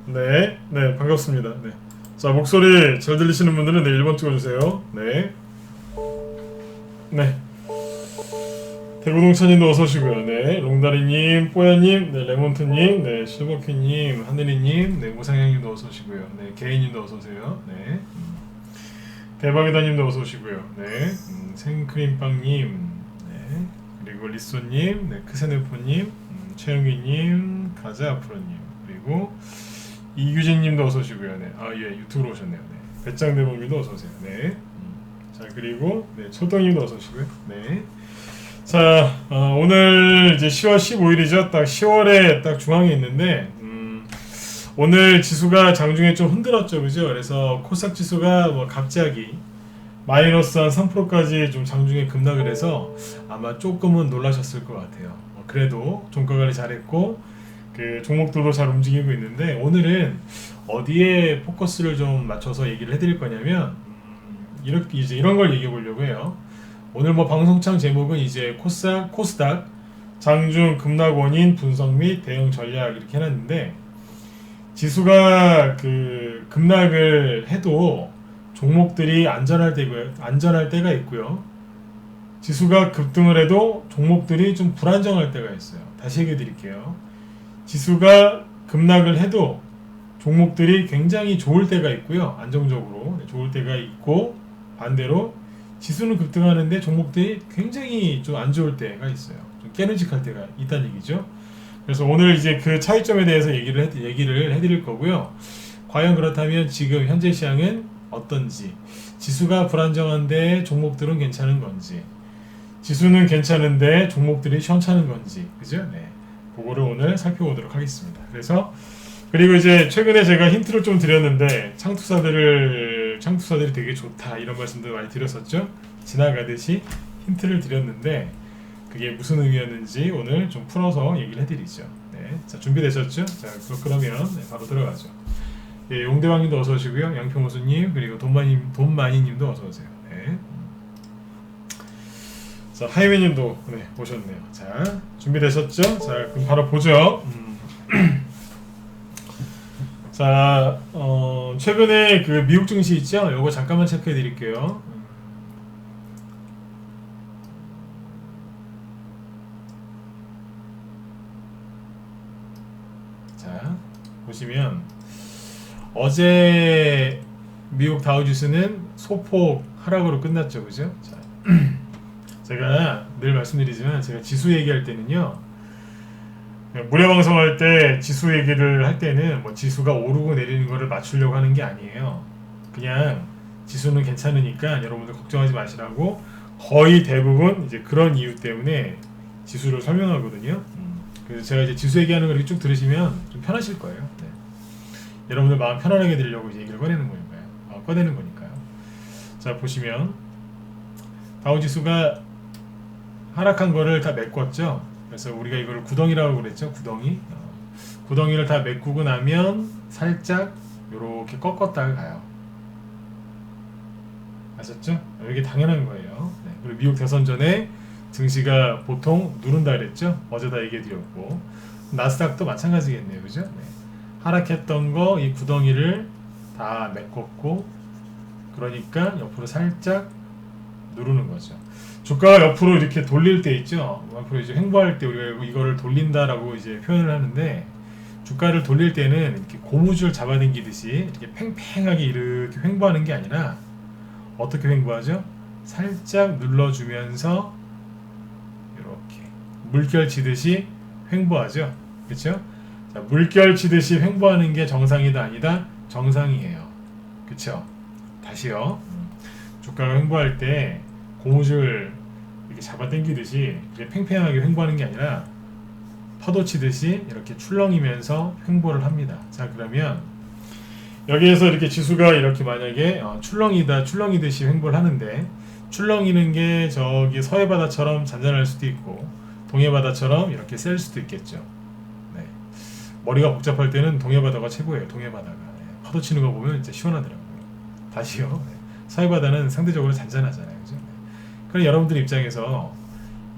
네, 네, 반갑습니다. 네. 자, 목소리 잘 들리시는 분들은 네, 1번 찍어주세요. 네. 네. 대구동찬님도 어서오시고요. 네. 롱다리님, 뽀야님, 네, 레몬트님, 네, 실버큐님, 하늘이님, 네, 모상향님도 어서오시고요. 네, 개인님도 어서오세요. 네. 대박이다님도 어서오시고요. 네. 생크림빵님, 네. 그리고 리쏘님, 네, 크세네포님, 최영희님, 가자아프로님, 그리고 이규진님도 어서 오시고요. 네, 예, 유튜브로 오셨네요. 네, 배짱대범님도 어서 오세요. 네, 자 그리고 네, 초동님도 어서 오시고요. 네, 자 오늘 이제 10월 15일이죠. 딱 10월에 딱 중앙에 있는데 오늘 지수가 장중에 좀 흔들었죠, 그죠? 그래서 코스닥 지수가 뭐 갑자기 마이너스 한 3%까지 좀 장중에 급락을 해서 아마 조금은 놀라셨을 것 같아요. 그래도 종가 관리 잘했고. 그 종목들도 잘 움직이고 있는데 오늘은 어디에 포커스를 좀 맞춰서 얘기를 해드릴 거냐면 이렇게 이제 이런 걸 얘기해 보려고 해요. 오늘 뭐 방송창 제목은 이제 코스닥 장중 급락 원인 분석 및 대응 전략 이렇게 해놨는데 지수가 그 급락을 해도 종목들이 안전할 때가 있고요. 지수가 급등을 해도 종목들이 좀 불안정할 때가 있어요. 다시 얘기해 드릴게요. 지수가 급락을 해도 종목들이 굉장히 좋을 때가 있고요. 안정적으로 좋을 때가 있고 반대로 지수는 급등하는데 종목들이 굉장히 좀 안 좋을 때가 있어요. 좀 깨름직할 때가 있다는 얘기죠. 그래서 오늘 이제 그 차이점에 대해서 얘기를 해드릴 거고요. 과연 그렇다면 지금 현재 시장은 어떤지, 지수가 불안정한데 종목들은 괜찮은 건지, 지수는 괜찮은데 종목들이 시원찮은 건지, 그죠? 네. 그거를 오늘 살펴보도록 하겠습니다. 그리고 이제 최근에 제가 힌트를 좀 드렸는데 창투사들이 되게 좋다 이런 말씀도 많이 드렸었죠. 지나가듯이 힌트를 드렸는데 그게 무슨 의미였는지 오늘 좀 풀어서 얘기를 해드리죠. 네, 자 준비되셨죠? 자 그러면 네, 바로 들어가죠. 예, 용대왕님도 어서 오시고요. 양평호수님 그리고 돈마니님도 어서 오세요. 네. 자 하이웨님도 네, 오셨네요. 자 준비되셨죠? 자 그럼 바로 보죠. 자 최근에 그 미국 증시 있죠? 요거 잠깐만 체크해 드릴게요. 자 보시면 어제 미국 다우지수는 소폭 하락으로 끝났죠, 그죠? 자, 제가 늘 말씀드리지만 제가 지수 얘기할 때는요, 무료방송할 때 지수 얘기를 할 때는 뭐 지수가 오르고 내리는 거를 맞추려고 하는 게 아니에요. 그냥 지수는 괜찮으니까 여러분들 걱정하지 마시라고 거의 대부분 이제 그런 이유 때문에 지수를 설명하거든요. 그래서 제가 이제 지수 얘기하는 걸 쭉 들으시면 좀 편하실 거예요. 네. 여러분들 마음 편안하게 들으려고 이제 얘기를 꺼내는 거니까요. 꺼내는 거니까요. 자, 보시면 다우지수가 하락한 거를 다 메꿨죠. 그래서 우리가 이걸 구덩이라고 그랬죠. 구덩이. 구덩이를 다 메꾸고 나면 살짝 이렇게 꺾었다가 가요. 아셨죠? 이게 당연한 거예요. 네. 그리고 미국 대선 전에 증시가 보통 누른다 그랬죠. 어제 다 얘기해 드렸고, 나스닥도 마찬가지겠네요, 그죠? 네. 하락했던 거 이 구덩이를 다 메꿨고, 그러니까 옆으로 살짝 누르는 거죠. 주가가 옆으로 이렇게 돌릴 때 있죠. 옆으로 이제 횡보할 때 우리가 이거를 돌린다라고 이제 표현을 하는데, 주가를 돌릴 때는 이렇게 고무줄 잡아당기듯이 이렇게 팽팽하게 이렇게 횡보하는 게 아니라 어떻게 횡보하죠? 살짝 눌러주면서 이렇게 물결 치듯이 횡보하죠. 그렇죠? 자, 물결 치듯이 횡보하는 게 정상이다 아니다? 정상이에요. 그렇죠? 다시요. 주가가 횡보할 때 고무줄 이렇게 잡아당기듯이 이렇게 팽팽하게 횡보하는 게 아니라 파도 치듯이 이렇게 출렁이면서 횡보를 합니다. 자, 그러면 여기에서 이렇게 지수가 이렇게 만약에 출렁이듯이 횡보를 하는데, 출렁이는 게 저기 서해 바다처럼 잔잔할 수도 있고 동해 바다처럼 이렇게 셀 수도 있겠죠. 네. 머리가 복잡할 때는 동해 바다가 최고예요. 동해 바다가. 네. 파도 치는 거 보면 진짜 시원하더라고요. 다시요. 네. 서해 바다는 상대적으로 잔잔하잖아요. 그죠? 네. 그럼 여러분들 입장에서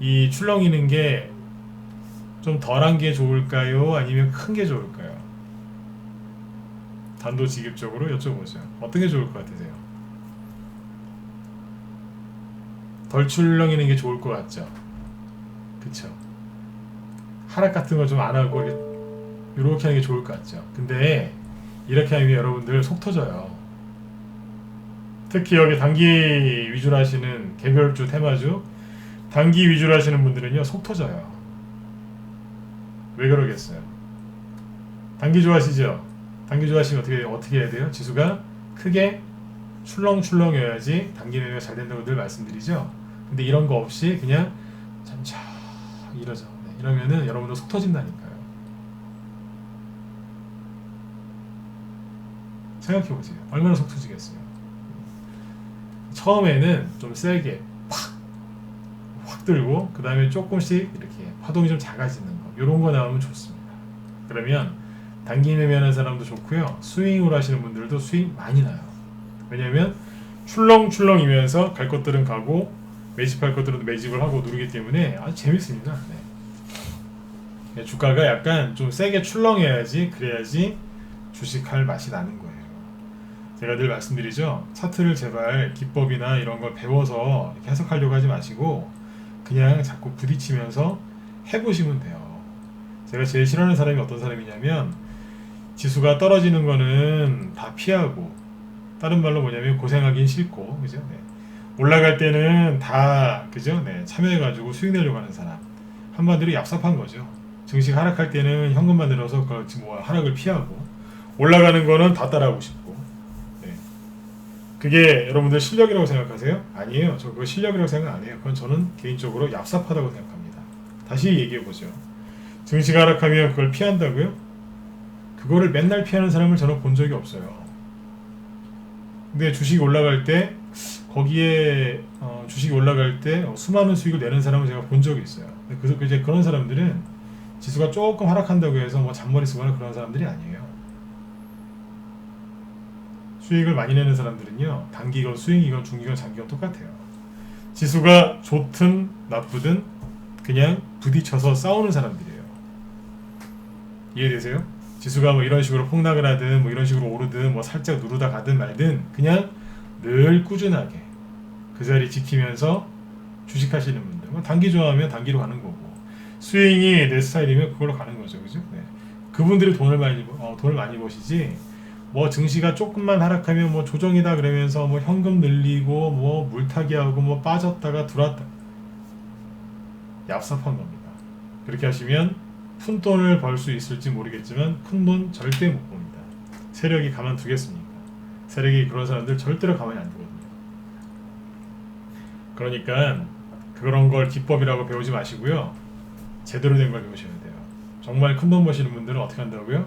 이 출렁이는 게 좀 덜한 게 좋을까요? 아니면 큰 게 좋을까요? 단도직입적으로 여쭤보죠. 어떤 게 좋을 것 같으세요? 덜 출렁이는 게 좋을 것 같죠? 그쵸? 하락 같은 거 좀 안 하고 이렇게 하는 게 좋을 것 같죠? 근데 이렇게 하면 여러분들 속 터져요. 특히 여기 단기 위주로 하시는 개별주, 테마주, 단기 위주로 하시는 분들은요, 속 터져요. 왜 그러겠어요? 단기 좋아하시죠? 단기 좋아하시면 어떻게 해야 돼요? 지수가 크게 출렁출렁여야지 단기 매매가 잘 된다고 늘 말씀드리죠. 근데 이런 거 없이 그냥 천천히 이러죠. 네, 이러면은 여러분도 속 터진다니까요. 생각해보세요. 얼마나 속 터지겠어요. 처음에는 좀 세게 확 들고 그 다음에 조금씩 이렇게 파동이 좀 작아지는 거, 이런 거 나오면 좋습니다. 그러면 단기 매매하는 사람도 좋고요, 스윙으로 하시는 분들도 수익 많이 나요. 왜냐면 출렁출렁이면서 갈 것들은 가고 매집할 것들은 매집을 하고 누르기 때문에 아주 재밌습니다. 네. 주가가 약간 좀 세게 출렁해야지, 그래야지 주식할 맛이 나는 거예요. 제가 늘 말씀드리죠. 차트를 제발 기법이나 이런 걸 배워서 이렇게 해석하려고 하지 마시고 그냥 자꾸 부딪히면서 해보시면 돼요. 제가 제일 싫어하는 사람이 어떤 사람이냐면, 지수가 떨어지는 거는 다 피하고, 다른 말로 뭐냐면 고생하긴 싫고, 그죠? 네. 올라갈 때는 다, 그죠? 네. 참여해가지고 수익 내려고 하는 사람. 한마디로 얍삽한 거죠. 증시 하락할 때는 현금만 내려서 하락을 피하고, 올라가는 거는 다 따라하고 싶고. 네. 그게 여러분들 실력이라고 생각하세요? 아니에요. 저 그거 실력이라고 생각 안 해요. 그건 저는 개인적으로 얍삽하다고 생각합니다. 다시 얘기해보죠. 증시가 하락하면 그걸 피한다고요? 그거를 맨날 피하는 사람을 저는 본 적이 없어요. 근데 주식이 올라갈 때 거기에 주식이 올라갈 때 수많은 수익을 내는 사람을 제가 본 적이 있어요. 그래서 이제 그런 사람들은 지수가 조금 하락한다고 해서 뭐 잔머리 쓰거나 그런 사람들이 아니에요. 수익을 많이 내는 사람들은요, 단기건 수익이건 중기건 장기건 똑같아요. 지수가 좋든 나쁘든 그냥 부딪혀서 싸우는 사람들이에요. 이해되세요? 지수가 뭐 이런 식으로 폭락을 하든 뭐 이런 식으로 오르든 뭐 살짝 누르다 가든 말든 그냥 늘 꾸준하게 그 자리 지키면서 주식하시는 분들, 뭐 단기 좋아하면 단기로 가는 거고, 스윙이 내 스타일이면 그걸로 가는 거죠, 그죠? 네. 그분들이 돈을 많이 버시지, 뭐 증시가 조금만 하락하면 뭐 조정이다 그러면서 뭐 현금 늘리고 뭐 물타기 하고 뭐 빠졌다가 들어왔다. 얍삽한 겁니다. 그렇게 하시면 푼 돈을 벌 수 있을지 모르겠지만 큰 돈 절대 못 봅니다. 세력이 가만두겠습니까? 세력이 그런 사람들 절대로 가만히 안 두거든요. 그러니까 그런 걸 기법이라고 배우지 마시고요. 제대로 된 걸 배우셔야 돼요. 정말 큰 돈 버시는 분들은 어떻게 한다고요?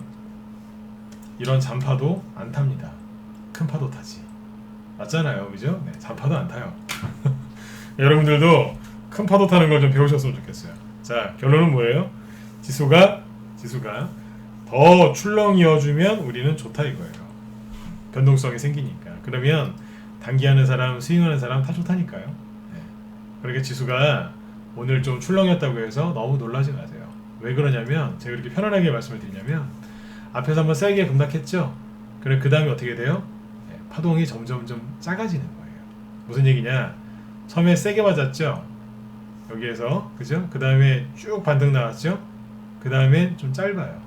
이런 잔파도 안 탑니다. 큰 파도 타지. 맞잖아요, 그죠? 네, 잔파도 안 타요. 여러분들도 큰 파도 타는 걸 좀 배우셨으면 좋겠어요. 자, 결론은 뭐예요? 지수가 더 출렁이어주면 우리는 좋다 이거예요. 변동성이 생기니까. 그러면 단기하는 사람, 스윙하는 사람 다 좋다니까요. 네. 그러니까 지수가 오늘 좀 출렁였다고 해서 너무 놀라지 마세요. 왜 그러냐면 제가 이렇게 편안하게 말씀을 드리냐면 앞에서 한번 세게 급락했죠. 그래 그 다음에 어떻게 돼요? 네, 파동이 점점 작아지는 거예요. 무슨 얘기냐? 처음에 세게 맞았죠. 여기에서 그죠? 그 다음에 쭉 반등 나왔죠. 그 다음에 좀 짧아요.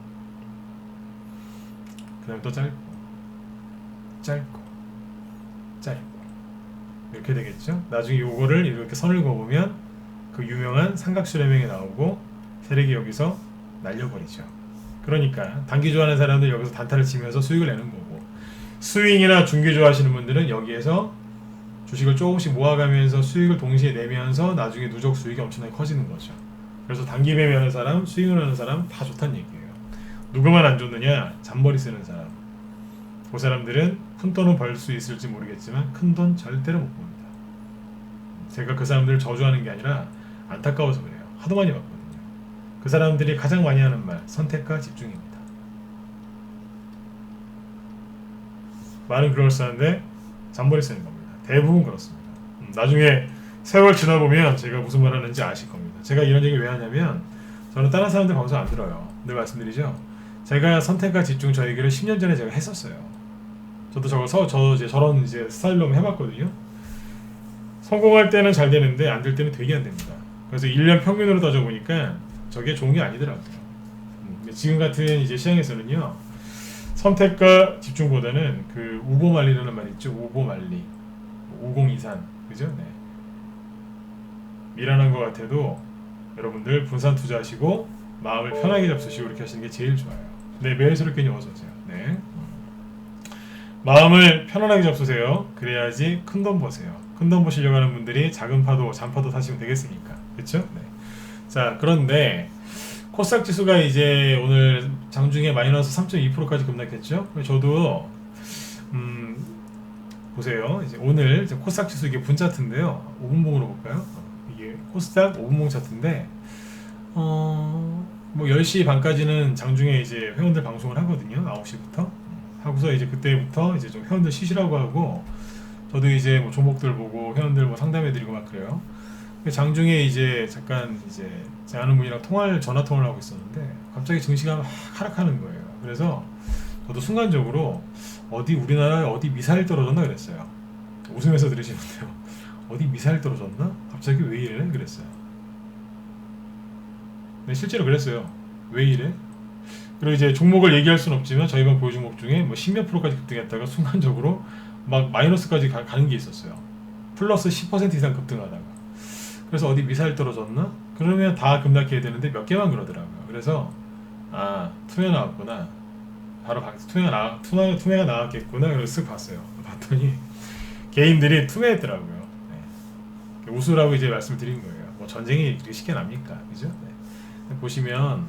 그 다음에 또 짧고 이렇게 되겠죠. 나중에 요거를 이렇게 선을 그어보면 그 유명한 삼각수렴형이 나오고 세력이 여기서 날려버리죠. 그러니까 단기 좋아하는 사람들 여기서 단타를 치면서 수익을 내는 거고, 스윙이나 중기 좋아하시는 분들은 여기에서 주식을 조금씩 모아가면서 수익을 동시에 내면서 나중에 누적 수익이 엄청나게 커지는 거죠. 그래서 단기 매매하는 사람, 스윙을 하는 사람 다 좋다는 얘기예요. 누구만 안 좋느냐? 잔머리 쓰는 사람. 그 사람들은 큰 돈은 벌 수 있을지 모르겠지만 큰 돈 절대로 못 봅니다. 제가 그 사람들을 저주하는 게 아니라 안타까워서 그래요. 하도 많이 봤거든요. 그 사람들이 가장 많이 하는 말, 선택과 집중입니다. 말은 그럴싸한데 잔머리 쓰는 겁니다. 대부분 그렇습니다. 나중에 세월 지나보면 제가 무슨 말 하는지 아실 겁니다. 제가 이런 얘기 왜 하냐면 저는 다른 사람들 방송 안 들어요. 늘 말씀드리죠. 제가 선택과 집중 저 얘기를 10년 전에 제가 했었어요. 저도 저런 이제 스타일로 해봤거든요. 성공할 때는 잘 되는데 안 될 때는 되게 안 됩니다. 그래서 1년 평균으로 따져보니까 저게 좋은 게 아니더라고요. 지금 같은 이제 시장에서는요, 선택과 집중보다는 그 우고말리라는 말 있죠. 우고말리, 우공이산, 그죠? 네. 미련한 것 같아도 여러분들 분산 투자하시고 마음을 편하게 잡수시고 이렇게 하시는 게 제일 좋아요. 네, 매일스럽게 어서 오세요. 네. 마음을 편안하게 잡수세요. 그래야지 큰 돈 버세요. 큰 돈 버시려고 하는 분들이 작은 파도, 잔파도 사시면 되겠습니까? 그렇죠? 네. 자, 그런데 코스닥 지수가 이제 오늘 장중에 마이너스 3.2%까지 급락했죠. 저도 보세요. 이제 오늘 이제 코스닥 지수 이게 분 차트인데요. 5분봉으로 볼까요? 이게 코스닥 5분봉 차트인데 뭐 10시 반까지는 장중에 이제 회원들 방송을 하거든요. 9시부터. 하고서 이제 그때부터 이제 좀 회원들 쉬시라고 하고 저도 이제 뭐 종목들 보고 회원들 뭐 상담해드리고 막 그래요. 장중에 이제 잠깐 이제 제 아는 분이랑 전화 통화를 하고 있었는데 갑자기 증시가 막 하락하는 거예요. 그래서 저도 순간적으로 우리나라에 어디 미사일 떨어졌나 그랬어요. 웃으면서 들으시는데요. 어디 미사일 떨어졌나? 갑자기 왜 이래? 그랬어요. 네, 실제로 그랬어요. 왜 이래? 그리고 이제 종목을 얘기할 수는 없지만 저희가 보유 종목 중에 뭐 10몇 프로까지 급등했다가 순간적으로 막 마이너스까지 가는 게 있었어요. 플러스 10% 이상 급등하다가. 그래서 어디 미사일 떨어졌나? 그러면 다 급락해야 되는데 몇 개만 그러더라고요. 그래서 투매 나왔구나. 바로 투매가 나왔겠구나. 그래서 쓱 봤어요. 봤더니 개인들이 투매했더라고요. 네. 웃으라고 이제 말씀을 드린 거예요. 뭐 전쟁이 그렇게 쉽게 납니까? 그죠? 네. 보시면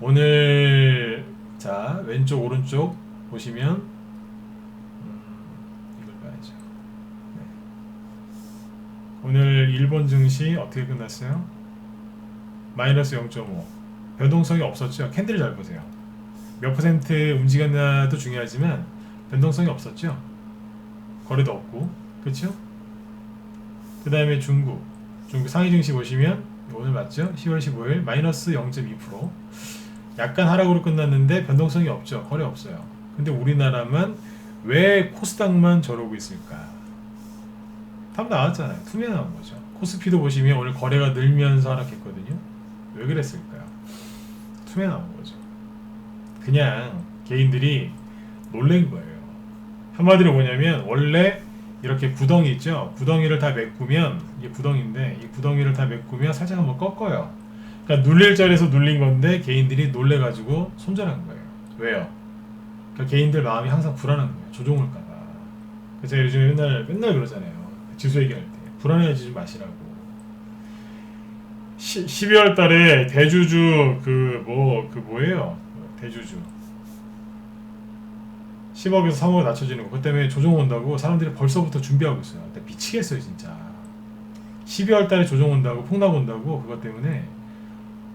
오늘 자 왼쪽 오른쪽 보시면 이걸 봐야죠. 네. 오늘 일본 증시 어떻게 끝났어요? 마이너스 0.5 변동성이 없었죠. 캔들을 잘 보세요. 몇 퍼센트 움직였나도 중요하지만 변동성이 없었죠. 거래도 없고 그렇죠? 그 다음에 중국 상해 증시 보시면 오늘 맞죠? 10월 15일 마이너스 0.2% 약간 하락으로 끝났는데 변동성이 없죠. 거래 없어요. 근데 우리나라만 왜 코스닥만 저러고 있을까? 답 나왔잖아요. 투매 나온 거죠. 코스피도 보시면 오늘 거래가 늘면서 하락했거든요. 왜 그랬을까요? 투매 나온 거죠. 그냥 개인들이 놀란 거예요. 한마디로 뭐냐면 원래 이렇게 구덩이 있죠. 구덩이를 다 메꾸면 이게 구덩이인데 이 구덩이를 다 메꾸면 살짝 한번 꺾어요. 그러니까 눌릴 자리에서 눌린 건데 개인들이 놀래가지고 손절한 거예요. 왜요? 그러니까 개인들 마음이 항상 불안한 거예요. 조종을까봐. 그래서 제가 요즘에 맨날 그러잖아요. 지수 얘기할 때 불안해지지 마시라고. 12월 달에 대주주 뭐예요? 대주주 10억에서 3억에 낮춰지는 거. 그것 때문에 조정 온다고 사람들이 벌써부터 준비하고 있어요. 미치겠어요 진짜. 12월 달에 조정 온다고 폭락 온다고 그것 때문에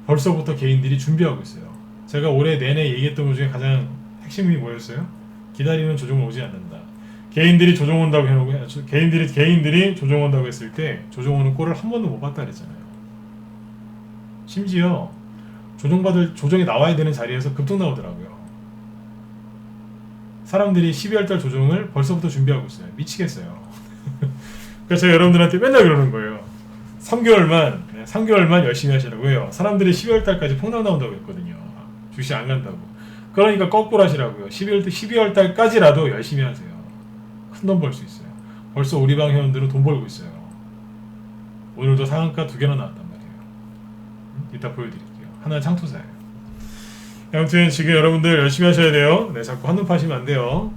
벌써부터 개인들이 준비하고 있어요. 제가 올해 내내 얘기했던 것 중에 가장 핵심이 뭐였어요? 기다리는 조정은 오지 않는다. 개인들이 조정 온다고 해놓고 개인들이 조정 온다고 했을 때 조정 오는 꼴을 한 번도 못 봤다 그랬잖아요. 심지어 조정이 나와야 되는 자리에서 급등 나오더라고요. 사람들이 12월달 조정을 벌써부터 준비하고 있어요. 미치겠어요. 그래서 제가 여러분들한테 맨날 그러는 거예요. 3개월만 열심히 하시라고 해요. 사람들이 12월달까지 폭락 나온다고 했거든요. 주식 안 간다고. 그러니까 거꾸로 하시라고요. 12월달까지라도 열심히 하세요. 큰 돈 벌 수 있어요. 벌써 우리 방 회원들은 돈 벌고 있어요. 오늘도 상한가 2개나 나왔단 말이에요. 이따 보여드릴게요. 하나는 창투사예요. 아무튼 지금 여러분들 열심히 하셔야 돼요. 네, 자꾸 한눈 파시면 안 돼요.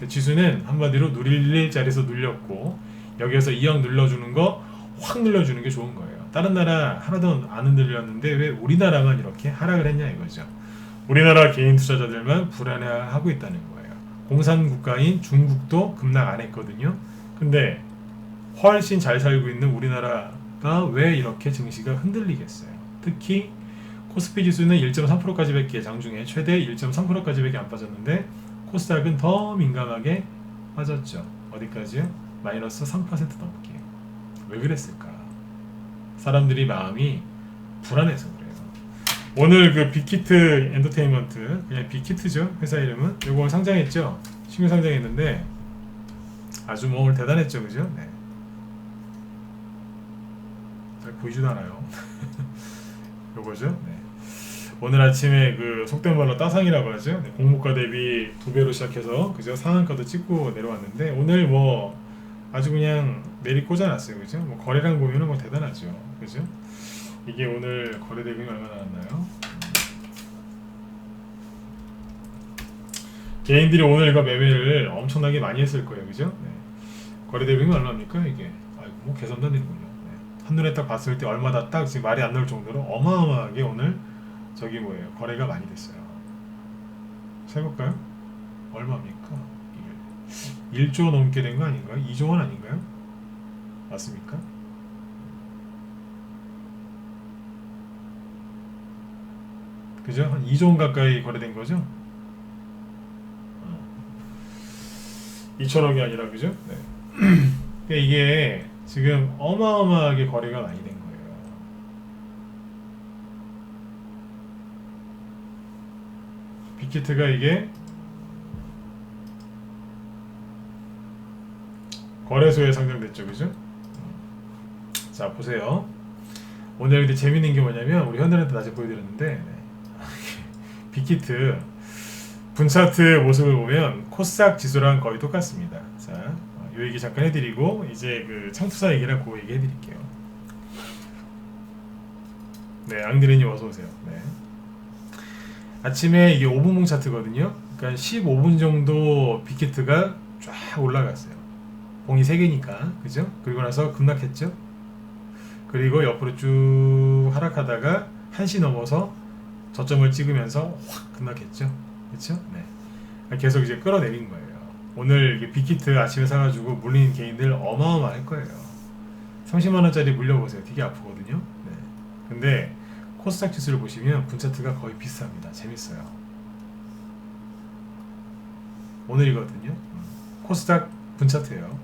지수는 한마디로 누릴 자리에서 눌렸고 여기에서 2억 눌러주는 거 확 눌러주는 게 좋은 거예요. 다른 나라 하나도 안 흔들렸는데 왜 우리나라만 이렇게 하락을 했냐 이거죠. 우리나라 개인 투자자들만 불안해하고 있다는 거예요. 공산 중국도 급락 안 했거든요. 근데 훨씬 잘 살고 있는 우리나라가 왜 이렇게 증시가 흔들리겠어요. 특히 코스피 지수는 1.3%까지 밖에 장중에 최대 1.3%까지 밖에 안 빠졌는데 코스닥은 더 민감하게 빠졌죠. 어디까지요? 마이너스 3% 넘게. 왜 그랬을까? 사람들이 마음이 불안해서 그래요. 오늘 그 빅히트 엔터테인먼트, 그냥 빅히트죠. 회사 이름은. 요거 상장했죠. 신규 상장했는데 아주 뭐 오늘 대단했죠. 그죠? 네. 잘 보이지도 않아요. 요거죠. 네. 오늘 아침에 그 속된 말로 따상이라고 하죠. 네, 공모가 대비 2배로 시작해서 그죠? 상한가도 찍고 내려왔는데 오늘 뭐 아주 그냥 내리 꽂아놨어요. 그죠? 뭐 거래량 보면은 뭐 대단하죠. 그죠? 이게 오늘 거래 대금이 얼마나 나왔나요? 개인들이 오늘 이거 매매를 엄청나게 많이 했을 거예요. 그죠? 네. 거래 대금이 얼마입니까? 이게 아이고 뭐 계산도 안 되는군요. 네. 한눈에 딱 봤을 때 얼마다 딱 지금 말이 안 나올 정도로 어마어마하게 오늘 저기 뭐예요? 거래가 많이 됐어요. 세볼까요? 얼마입니까? 이게 1조 넘게 된 거 아닌가요? 2조 원 아닌가요? 맞습니까? 그죠? 한 2조 원 가까이 거래된 거죠? 2천억이 아니라 그죠? 네. 그러니까 이게 지금 어마어마하게 거래가 많이 된 거예요. 빅히트가 이게 거래소에 상장됐죠, 그죠? 자 보세요. 오늘 근데 재밌는 게 뭐냐면 우리 현대한테 낮에 보여드렸는데 네. 빅히트 분차트 모습을 보면 코스닥 지수랑 거의 똑같습니다. 자, 요 얘기 잠깐 해드리고 이제 그 창투사 얘기랑 그 얘기 해드릴게요. 네, 앙드레님 어서 오세요. 네. 아침에 이게 5분봉 차트거든요. 그러니까 15분 정도 빅히트가 쫙 올라갔어요. 봉이 3개니까 그죠? 그리고 나서 급락했죠. 그리고 옆으로 쭉 하락하다가 1시 넘어서 저점을 찍으면서 확 급락했죠. 그렇죠? 네. 계속 이제 끌어내린 거예요. 오늘 이게 빅히트 아침에 사가지고 물린 개인들 어마어마할 거예요. 30만 원짜리 물려보세요. 되게 아프거든요. 네. 근데 코스닥 지수를 보시면 분차트가 거의 비슷합니다. 재밌어요. 오늘이거든요. 코스닥 분차트예요.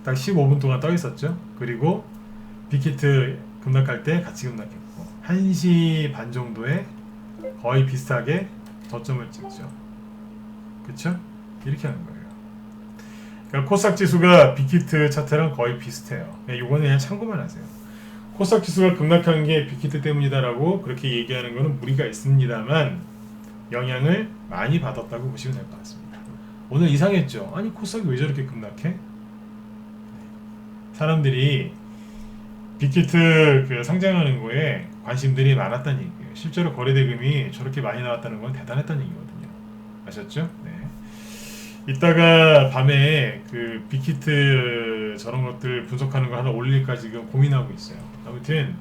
딱 15분 동안 떠 있었죠. 그리고 빅히트 급락할 때 같이 급락했고 1시 반 정도에 거의 비슷하게 저점을 찍죠. 그쵸? 이렇게 하는 거예요. 그러니까 코스닥 지수가 빅히트 차트랑 거의 비슷해요. 이거는 그냥 참고만 하세요. 코스닥 지수가 급락한 게 빅히트 때문이다라고 그렇게 얘기하는 거는 무리가 있습니다만 영향을 많이 받았다고 보시면 될 것 같습니다. 오늘 이상했죠? 아니 코스닥이 왜 저렇게 급락해? 사람들이 빅히트 그 상장하는 거에 관심들이 많았다는 얘기예요. 실제로 거래대금이 저렇게 많이 나왔다는 건 대단했다는 얘기거든요. 아셨죠? 네. 이따가 밤에 그 빅히트 저런 것들 분석하는 거 하나 올릴까 지금 고민하고 있어요. 아무튼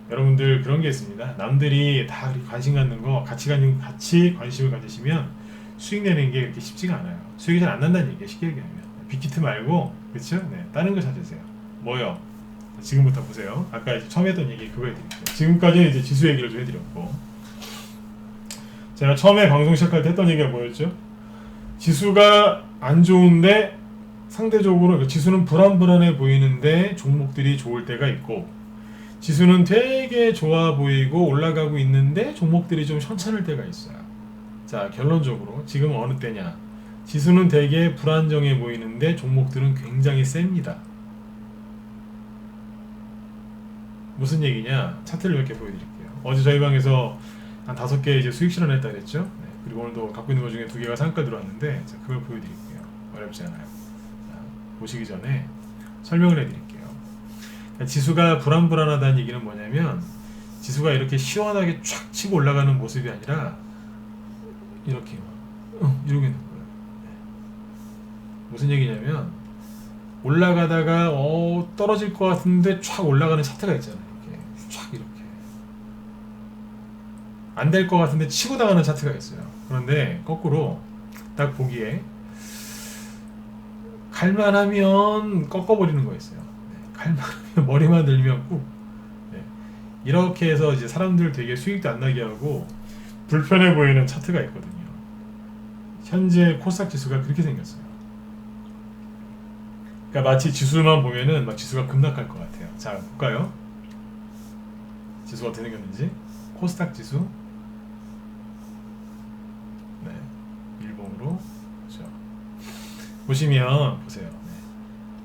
여러분들 그런 게 있습니다. 남들이 다 그렇게 관심 갖는 거 같이 관심을 가지시면 수익 내는 게 그렇게 쉽지가 않아요. 수익이 잘 안 난다는 얘기예요. 쉽게 얘기하면 빅히트 말고 그렇죠? 네, 다른 거 찾으세요. 뭐요? 지금부터 보세요. 아까 이제 처음 했던 얘기 그거 해드릴게요. 지금까지 이제 지수 얘기를 좀 해드렸고, 제가 처음에 방송 시작할 때 했던 얘기가 뭐였죠? 지수가 안 좋은데 상대적으로 그러니까 지수는 불안불안해 보이는데 종목들이 좋을 때가 있고, 지수는 되게 좋아 보이고 올라가고 있는데 종목들이 좀 현찮을 때가 있어요. 자, 결론적으로 지금 어느 때냐? 지수는 되게 불안정해 보이는데 종목들은 굉장히 셉니다. 무슨 얘기냐? 차트를 몇 개 보여드릴게요. 어제 저희 방에서 한 5개 이제 수익 실현했다 그랬죠? 네. 그리고 오늘도 갖고 있는 것 중에 2개가 상가 들어왔는데 그걸 보여드릴게요. 어렵지 않아요. 자, 보시기 전에 설명을 해드릴게요. 그러니까 지수가 불안불안하다는 얘기는 뭐냐면 지수가 이렇게 시원하게 촥 치고 올라가는 모습이 아니라 이렇게 이러고 있는 거예요. 네. 무슨 얘기냐면 올라가다가 떨어질 것 같은데 촥 올라가는 차트가 있잖아요. 이렇게 촥 이렇게 안 될 것 같은데 치고 나가는 차트가 있어요. 그런데 거꾸로 딱 보기에 갈만하면 꺾어버리는 거 있어요. 네, 갈만하면 머리만 들면 꾹. 네, 이렇게 해서 이제 사람들 되게 수익도 안 나게 하고 불편해 보이는 차트가 있거든요. 현재 코스닥 지수가 그렇게 생겼어요. 그러니까 마치 지수만 보면은 막 지수가 급락할 것 같아요. 자, 볼까요? 지수가 어떻게 생겼는지. 코스닥 지수. 네, 일봉으로. 그렇죠. 보시면 보세요. 네.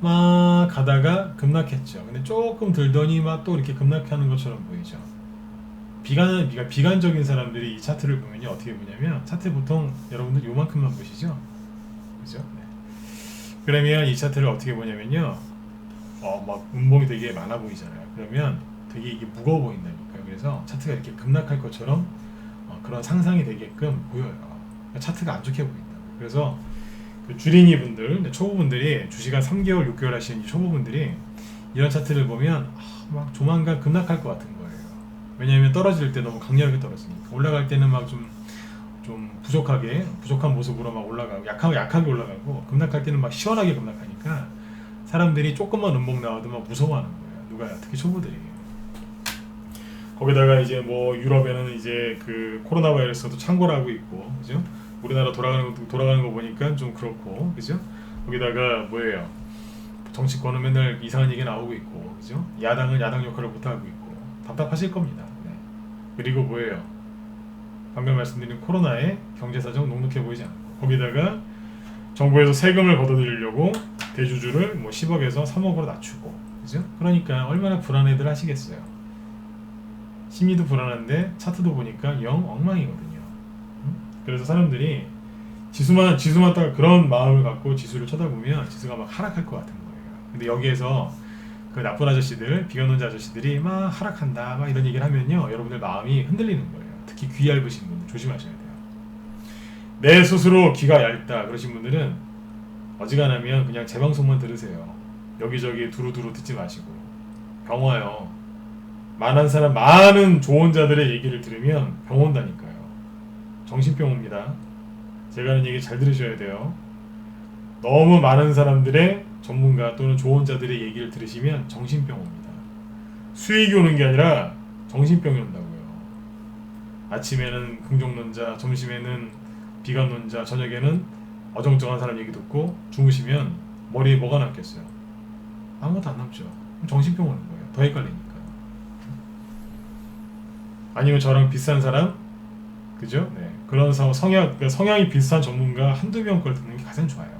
막 가다가 급락했죠. 근데 조금 들더니 막 또 이렇게 급락하는 것처럼 보이죠. 비관적인 사람들이 이 차트를 보면요 어떻게 보냐면 차트 보통 여러분들 요만큼만 보시죠. 그죠? 네. 그러면 이 차트를 어떻게 보냐면요, 막 음봉이 되게 많아 보이잖아요. 그러면 되게 이게 무거워 보인다니까요. 그래서 차트가 이렇게 급락할 것처럼 그런 상상이 되게끔 보여요. 그러니까 차트가 안 좋게 보인다. 그래서 그 주린이 분들, 초보분들이 주식한 3개월, 6개월 하시는 초보분들이 이런 차트를 보면 막 조만간 급락할 것 같은 거예요. 왜냐하면 떨어질 때 너무 강렬하게 떨어지니까. 올라갈 때는 막 좀 부족한 모습으로 막 올라가고 약하게 올라가고, 급락할 때는 막 시원하게 급락하니까 사람들이 조금만 음봉 나와도 막 무서워하는 거예요. 누가요? 특히 초보들이. 거기다가 이제 뭐 유럽에는 이제 그 코로나 바이러스도 창궐 하고 있고, 그죠? 우리나라 돌아가는 거 보니까 좀 그렇고, 그죠? 거기다가 뭐예요? 정치권은 맨날 이상한 얘기 나오고 있고, 그죠? 야당은 야당 역할을 못 하고 있고, 답답하실 겁니다. 네. 그리고 뭐예요? 방금 말씀드린 코로나에 경제사정 녹록해 보이지 않고, 거기다가 정부에서 세금을 걷어들이려고 대주주를 뭐 10억에서 3억으로 낮추고, 그죠? 그러니까 얼마나 불안해들 하시겠어요. 심리도 불안한데 차트도 보니까 영 엉망이거든요. 그래서 사람들이 지수만 딱 그런 마음을 갖고 지수를 쳐다보면 지수가 막 하락할 것 같은 거예요. 근데 여기에서 그 나쁜 아저씨들, 비관론자 아저씨들이 막 하락한다 막 이런 얘기를 하면요, 여러분들 마음이 흔들리는 거예요. 특히 귀 얇으신 분들 조심하셔야 돼요. 내 스스로 귀가 얇다 그러신 분들은 어지간하면 그냥 제 방송만 들으세요. 여기저기 두루두루 듣지 마시고. 병 와요. 많은 조언자들의 얘기를 들으면 병 온다니까요. 정신병 옵니다. 제가 하는 얘기 잘 들으셔야 돼요. 너무 많은 사람들의 전문가 또는 조언자들의 얘기를 들으시면 정신병 옵니다. 수익이 오는 게 아니라 정신병이 온다고요. 아침에는 긍정론자, 점심에는 비관론자, 저녁에는 어정쩡한 사람 얘기 듣고 주무시면 머리에 뭐가 남겠어요? 아무것도 안 남죠. 정신병 오는 거예요. 더 헷갈리니까. 아니면 저랑 비슷한 사람, 그죠? 네. 그런 성향이 비슷한 전문가 한두 명 걸 듣는 게 가장 좋아요.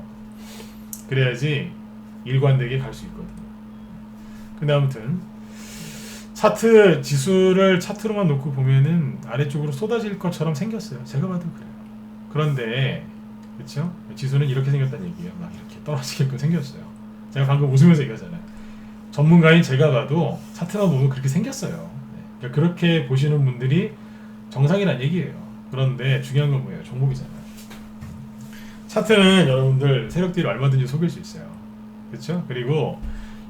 그래야지 일관되게 갈 수 있거든요. 근데 아무튼 지수를 차트로만 놓고 보면은 아래쪽으로 쏟아질 것처럼 생겼어요. 제가 봐도 그래요. 그런데 그렇죠? 지수는 이렇게 생겼다는 얘기예요. 막 이렇게 떨어지게끔 생겼어요. 제가 방금 웃으면서 얘기하잖아요. 전문가인 제가 봐도 차트만 보면 그렇게 생겼어요. 네. 그러니까 그렇게 보시는 분들이 정상이란 얘기예요. 그런데 중요한 건 뭐예요? 종목이잖아요. 차트는 여러분들 세력들이 얼마든지 속일 수 있어요. 그렇죠? 그리고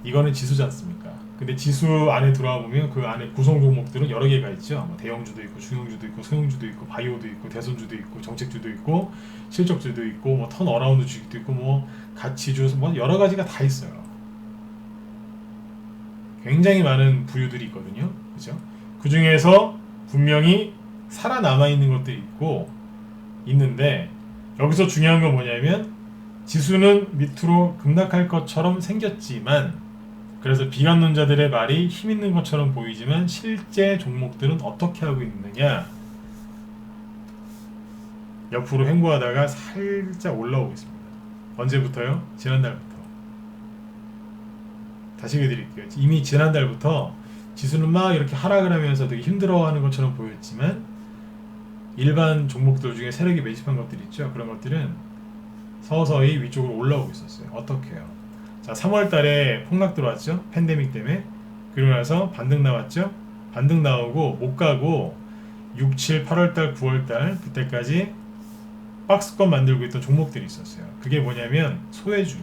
이거는 지수지 않습니까? 근데 지수 안에 들어와 보면 그 안에 구성 종목들은 여러 개가 있죠. 뭐 대형주도 있고 중형주도 있고 소형주도 있고 바이오도 있고 대선주도 있고 정책주도 있고 실적주도 있고 뭐 턴어라운드 주식도 있고 뭐 가치주 뭐 여러 가지가 다 있어요. 굉장히 많은 부류들이 있거든요. 그죠? 그 중에서 분명히 살아남아 있는 것들이 있고 있는데 여기서 중요한 건 뭐냐면 지수는 밑으로 급락할 것처럼 생겼지만 그래서 비관론자들의 말이 힘 있는 것처럼 보이지만 실제 종목들은 어떻게 하고 있느냐 옆으로 횡보하다가 살짝 올라오고 있습니다. 언제부터요? 지난달부터. 다시 얘기해드릴게요. 이미 지난달부터 지수는 막 이렇게 하락을 하면서 되게 힘들어하는 것처럼 보였지만 일반 종목들 중에 세력이 매집한 것들 있죠. 그런 것들은 서서히 위쪽으로 올라오고 있었어요. 어떻게 해요? 자, 3월달에 폭락 들어왔죠. 팬데믹 때문에. 그러고 나서 반등 나왔죠. 반등 나오고 못 가고 6, 7, 8월달, 9월달 그때까지 박스권 만들고 있던 종목들이 있었어요. 그게 뭐냐면 소외주.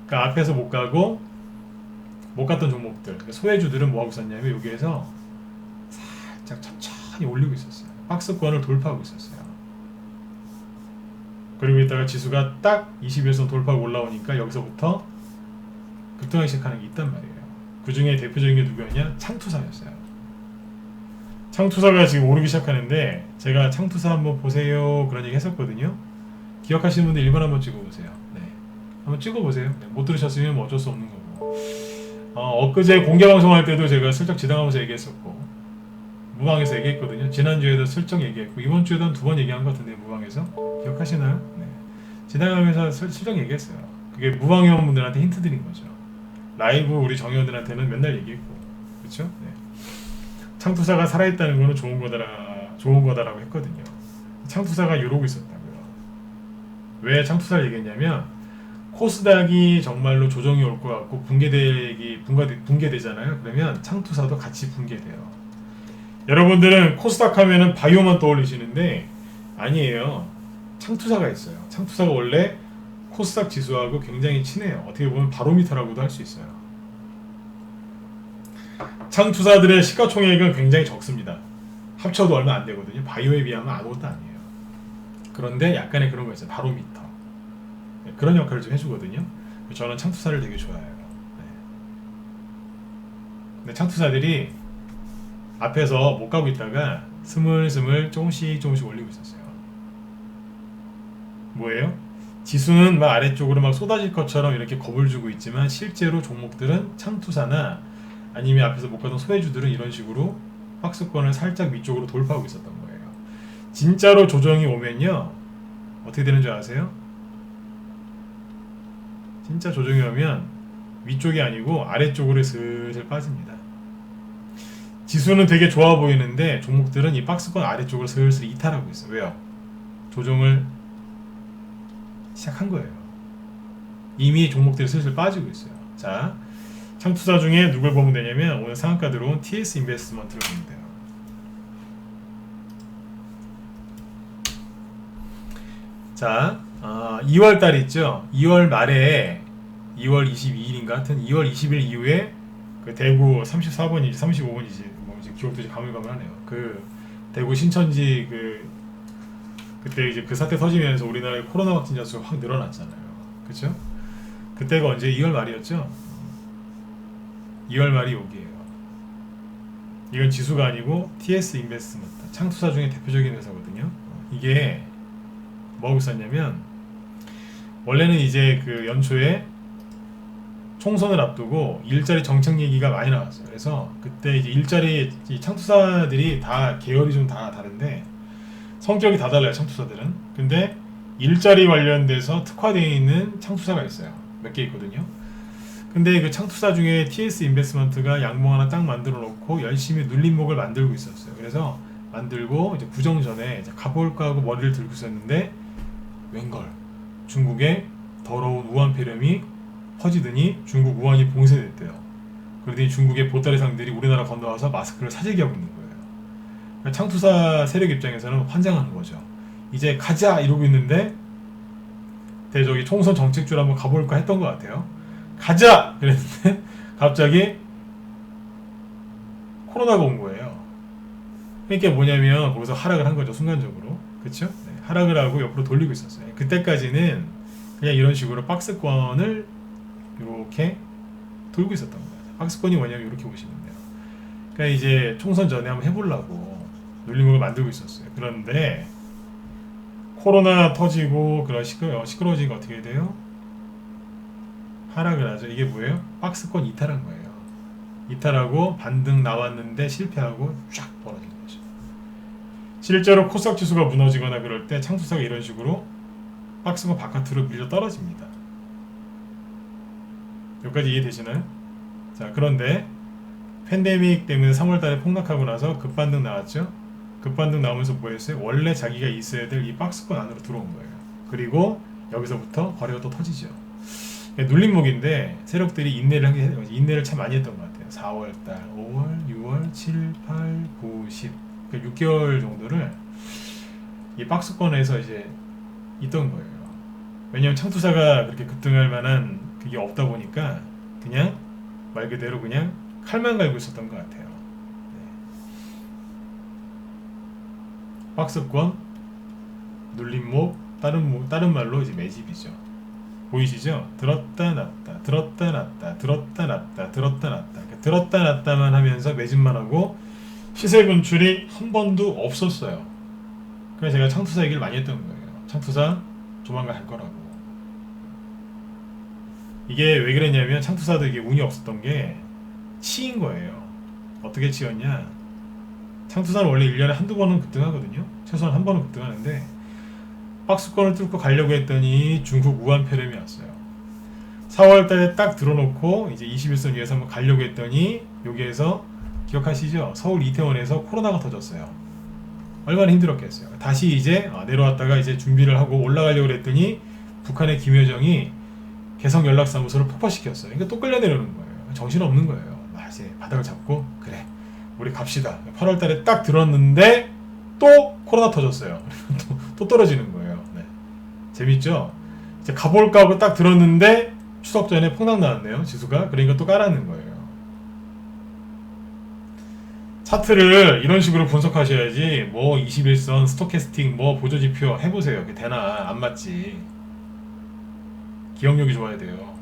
그러니까 앞에서 못 가고 못 갔던 종목들. 그러니까 소외주들은 뭐 하고 있었냐면 여기에서 살짝 천천히 올리고 있었어요. 박스권을 돌파하고 있었어요. 그리고 이따가 지수가 딱 21선 돌파하고 올라오니까 여기서부터 급등하기 시작하는 게 있단 말이에요. 그 중에 대표적인 게 누구였냐? 창투사였어요. 창투사가 지금 오르기 시작하는데 제가 창투사 한번 보세요 그런 얘기 했었거든요. 기억하시는 분들 1번 한번 찍어보세요. 네, 한번 찍어보세요. 네, 못 들으셨으면 뭐 어쩔 수 없는 거고. 엊그제 공개방송할 때도 제가 슬쩍 지나가면서 얘기했었고 무방에서 얘기했거든요. 지난주에도 슬쩍 얘기했고 이번 주에도 한 2번 얘기한 것 같은데 무방에서 기억하시나요? 네. 지나가면서 슬쩍 얘기했어요. 그게 무방 회원분들한테 힌트 드린 거죠. 라이브 우리 정의원들한테는 맨날 얘기했고 그렇죠? 네. 창투사가 살아있다는 거는 좋은 거다라고 했거든요. 창투사가 이러고 있었다고요. 왜 창투사를 얘기했냐면 코스닥이 정말로 조정이 올 것 같고 붕괴되잖아요. 그러면 창투사도 같이 붕괴돼요. 여러분들은 코스닥 하면은 바이오만 떠올리시는데 아니에요. 창투사가 있어요. 창투사가 원래 코스닥 지수하고 굉장히 친해요. 어떻게 보면 바로미터라고도 할 수 있어요. 창투사들의 시가총액은 굉장히 적습니다. 합쳐도 얼마 안 되거든요. 바이오에 비하면 아무것도 아니에요. 그런데 약간의 그런 거 있어요. 바로미터. 네, 그런 역할을 좀 해주거든요. 저는 창투사를 되게 좋아해요. 네. 근데 창투사들이 앞에서 못 가고 있다가 스물스물 조금씩 올리고 있었어요. 뭐예요? 지수는 막 아래쪽으로 막 쏟아질 것처럼 이렇게 겁을 주고 있지만 실제로 종목들은 창투사나 아니면 앞에서 못 가던 소외주들은 이런 식으로 박스권을 살짝 위쪽으로 돌파하고 있었던 거예요. 진짜로 조정이 오면요 어떻게 되는 줄 아세요? 진짜 조정이 오면 위쪽이 아니고 아래쪽으로 슬슬 빠집니다. 지수는 되게 좋아 보이는데 종목들은 이 박스권 아래쪽으로 슬슬 이탈하고 있어요. 왜요? 조정을 시작한 거예요. 이미 종목들이 슬슬 빠지고 있어요. 자, 창투사 중에 누굴 보면 되냐면 오늘 상한가 들어온 TS 인베스트먼트를 보면 돼요. 자, 2월 달 있죠. 2월 말에 2월 22일인가 하여튼 2월 20일 이후에 그 대구 34번인지 35번이지 뭐 이제 기억도 이제 가물가물하네요. 그 대구 신천지 그때 이제 그 사태 터지면서 우리나라의 코로나 확진자 수가 확 늘어났잖아요. 그렇죠? 그때가 언제 2월 말이었죠? 2월 말이 여기에요. 이건 지수가 아니고 TS 인베스트먼트 창투사 중에 대표적인 회사거든요. 이게 뭐하고 있었냐면 원래는 이제 그 연초에 총선을 앞두고 일자리 정책 얘기가 많이 나왔어요. 그래서 그때 이제 일자리 이 창투사들이 다 계열이 좀 다 다른데 성격이 다 달라요. 창투사들은. 근데 일자리 관련돼서 특화되어 있는 창투사가 있어요. 몇 개 있거든요. 근데 그 창투사 중에 TS 인베스트먼트가 양봉 하나 딱 만들어 놓고 열심히 눌림목을 만들고 있었어요. 그래서 만들고 이제 구정 전에 이제 가볼까 하고 머리를 들고 있었는데 웬걸 중국에 더러운 우한폐렴이 퍼지더니 중국 우한이 봉쇄됐대요. 그러더니 중국의 보따리 상들이 우리나라 건너와서 마스크를 사재기 하고 있는 거예요. 그러니까 창투사 세력 입장에서는 환장하는 거죠. 이제 가자 이러고 있는데 저기 총선 정책줄 한번 가볼까 했던 것 같아요. 가자! 그랬는데 갑자기 코로나가 온 거예요. 그러니까 뭐냐면 거기서 하락을 한 거죠. 순간적으로. 그쵸? 네, 하락을 하고 옆으로 돌리고 있었어요. 그때까지는 그냥 이런 식으로 박스권을 이렇게 돌고 있었던 거예요. 박스권이 뭐냐면 이렇게 보시면 돼요. 그러니까 이제 총선 전에 한번 해보려고 눌림목을 만들고 있었어요. 그런데 코로나 터지고 그런 시끄러워지니까 어떻게 돼요? 하락을 하죠. 이게 뭐예요? 박스권 이탈한 거예요. 이탈하고 반등 나왔는데 실패하고 쫙 벌어진 거죠. 실제로 코스닥 지수가 무너지거나 그럴 때 창투사가 이런 식으로 박스권 바깥으로 밀려 떨어집니다. 여기까지 이해되시나요? 자, 그런데 팬데믹 때문에 3월달에 폭락하고 나서 급반등 나왔죠. 급반등 나오면서 뭐 했어요? 원래 자기가 있어야 될 이 박스권 안으로 들어온 거예요. 그리고 여기서부터 거래가 또 터지죠. 눌림목인데 세력들이 인내를 참 많이 했던 것 같아요. 4월달, 5월, 6월, 7, 8, 9, 10 그러니까 6개월 정도를 이 박스권에서 이제 있던 거예요. 왜냐하면 창투사가 그렇게 급등할 만한 그게 없다 보니까 그냥 말 그대로 그냥 칼만 갈고 있었던 것 같아요. 박스권, 눌림목, 다른 말로 이제 매집이죠. 보이시죠? 들었다 놨다, 들었다 놨다, 들었다 놨다, 들었다 놨다. 그러니까 들었다 놨다만 하면서 매집만 하고 시세 분출이 한 번도 없었어요. 그래서 제가 창투사 얘기를 많이 했던 거예요. 창투사 조만간 할 거라고. 이게 왜 그랬냐면 창투사도 이게 운이 없었던 게 치인 거예요. 어떻게 치였냐? 창투사는 원래 1년에 한두 번은 급등하거든요. 최소한 한 번은 급등하는데 박스권을 뚫고 가려고 했더니 중국 우한폐렴이 왔어요. 4월달에 딱 들어놓고 이제 21선 위에서 한번 가려고 했더니 여기에서 기억하시죠? 서울 이태원에서 코로나가 터졌어요. 얼마나 힘들었겠어요. 다시 이제 내려왔다가 이제 준비를 하고 올라가려고 했더니 북한의 김여정이 개성연락사무소를 폭파시켰어요. 그러니까 또 끌려 내려오는 거예요. 정신없는 거예요. 이제 바닥을 잡고 그래 우리 갑시다. 8월달에 딱 들었는데 또 코로나 터졌어요. 또 떨어지는 거예요. 네. 재밌죠? 이제 가볼까 하고 딱 들었는데 추석 전에 폭락 나왔네요. 지수가. 그러니까 또 깔아는 거예요. 차트를 이런 식으로 분석하셔야지 뭐 21선 스토캐스틱 뭐 보조지표 해보세요. 그게 되나? 안 맞지. 기억력이 좋아야 돼요.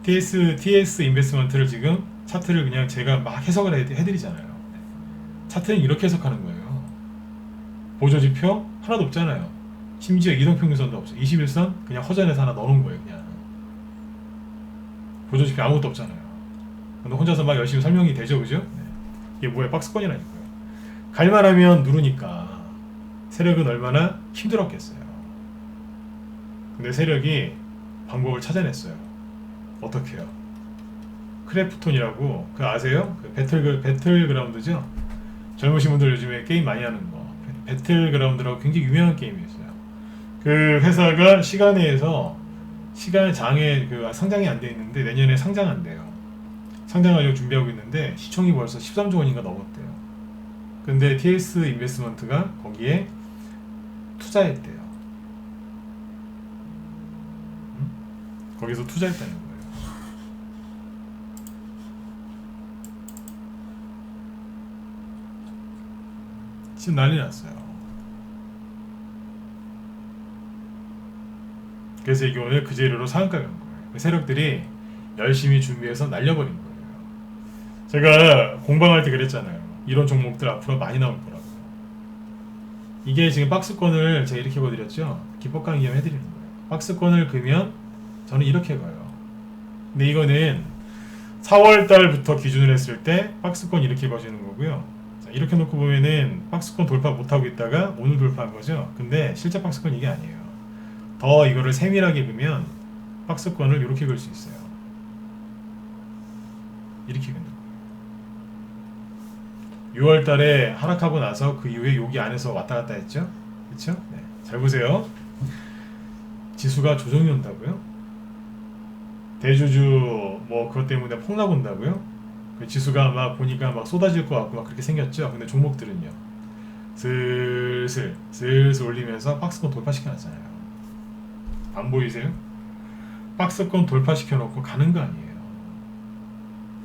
TS 인베스트먼트를 지금 차트를 그냥 제가 막 해석을 해드리잖아요. 차트는 이렇게 해석하는 거예요. 보조지표 하나도 없잖아요. 심지어 이동평균선도 없어요. 21선 그냥 허전해서 하나 넣어놓은 거예요. 그냥 보조지표 아무것도 없잖아요. 근데 혼자서 막 열심히 설명이 되죠, 그죠? 네. 이게 뭐야? 박스권이라니까요. 갈만하면 누르니까 세력은 얼마나 힘들었겠어요. 근데 세력이 방법을 찾아냈어요. 어떻게 해요? 크래프톤이라고 그거 아세요? 그 배틀그라운드죠? 젊으신 분들 요즘에 게임 많이 하는 거 배틀그라운드라고 굉장히 유명한 게임이 있어요. 그 회사가 시간에서 시간 장애 상장이 안 돼 있는데 내년에 상장한대요. 상장하려고 준비하고 있는데 시총이 벌써 13조 원인가 넘었대요. 근데 TS 인베스트먼트가 거기에 투자했대요. 거기서 투자했다는 거예요. 지금 난리 났어요. 그래서 이게 오늘 그 재료로 상한가 간 거예요. 세력들이 열심히 준비해서 날려버린 거예요. 제가 공방할 때 그랬잖아요. 이런 종목들 앞으로 많이 나올 거라고. 이게 지금 박스권을 제가 이렇게 보여드렸죠. 기법 강의 해드리는 거예요. 박스권을 그면 저는 이렇게 가요. 근데 이거는 4월달부터 기준을 했을 때 박스권 이렇게 거시는 거고요. 자, 이렇게 놓고 보면은 박스권 돌파 못하고 있다가 오늘 돌파한 거죠. 근데 실제 박스권 이게 아니에요. 더 이거를 세밀하게 보면 박스권을 이렇게 걸 수 있어요. 이렇게 긋는 거예요. 6월달에 하락하고 나서 그 이후에 여기 안에서 왔다 갔다 했죠. 그렇죠? 네. 잘 보세요. 지수가 조정이 온다고요? 대주주 뭐 그것 때문에 폭락 온다고요? 그 지수가 막 보니까 막 쏟아질 것 같고 막 그렇게 생겼죠. 근데 종목들은요, 슬슬 올리면서 박스권 돌파시켜 놨잖아요. 안 보이세요? 박스권 돌파시켜 놓고 가는 거 아니에요.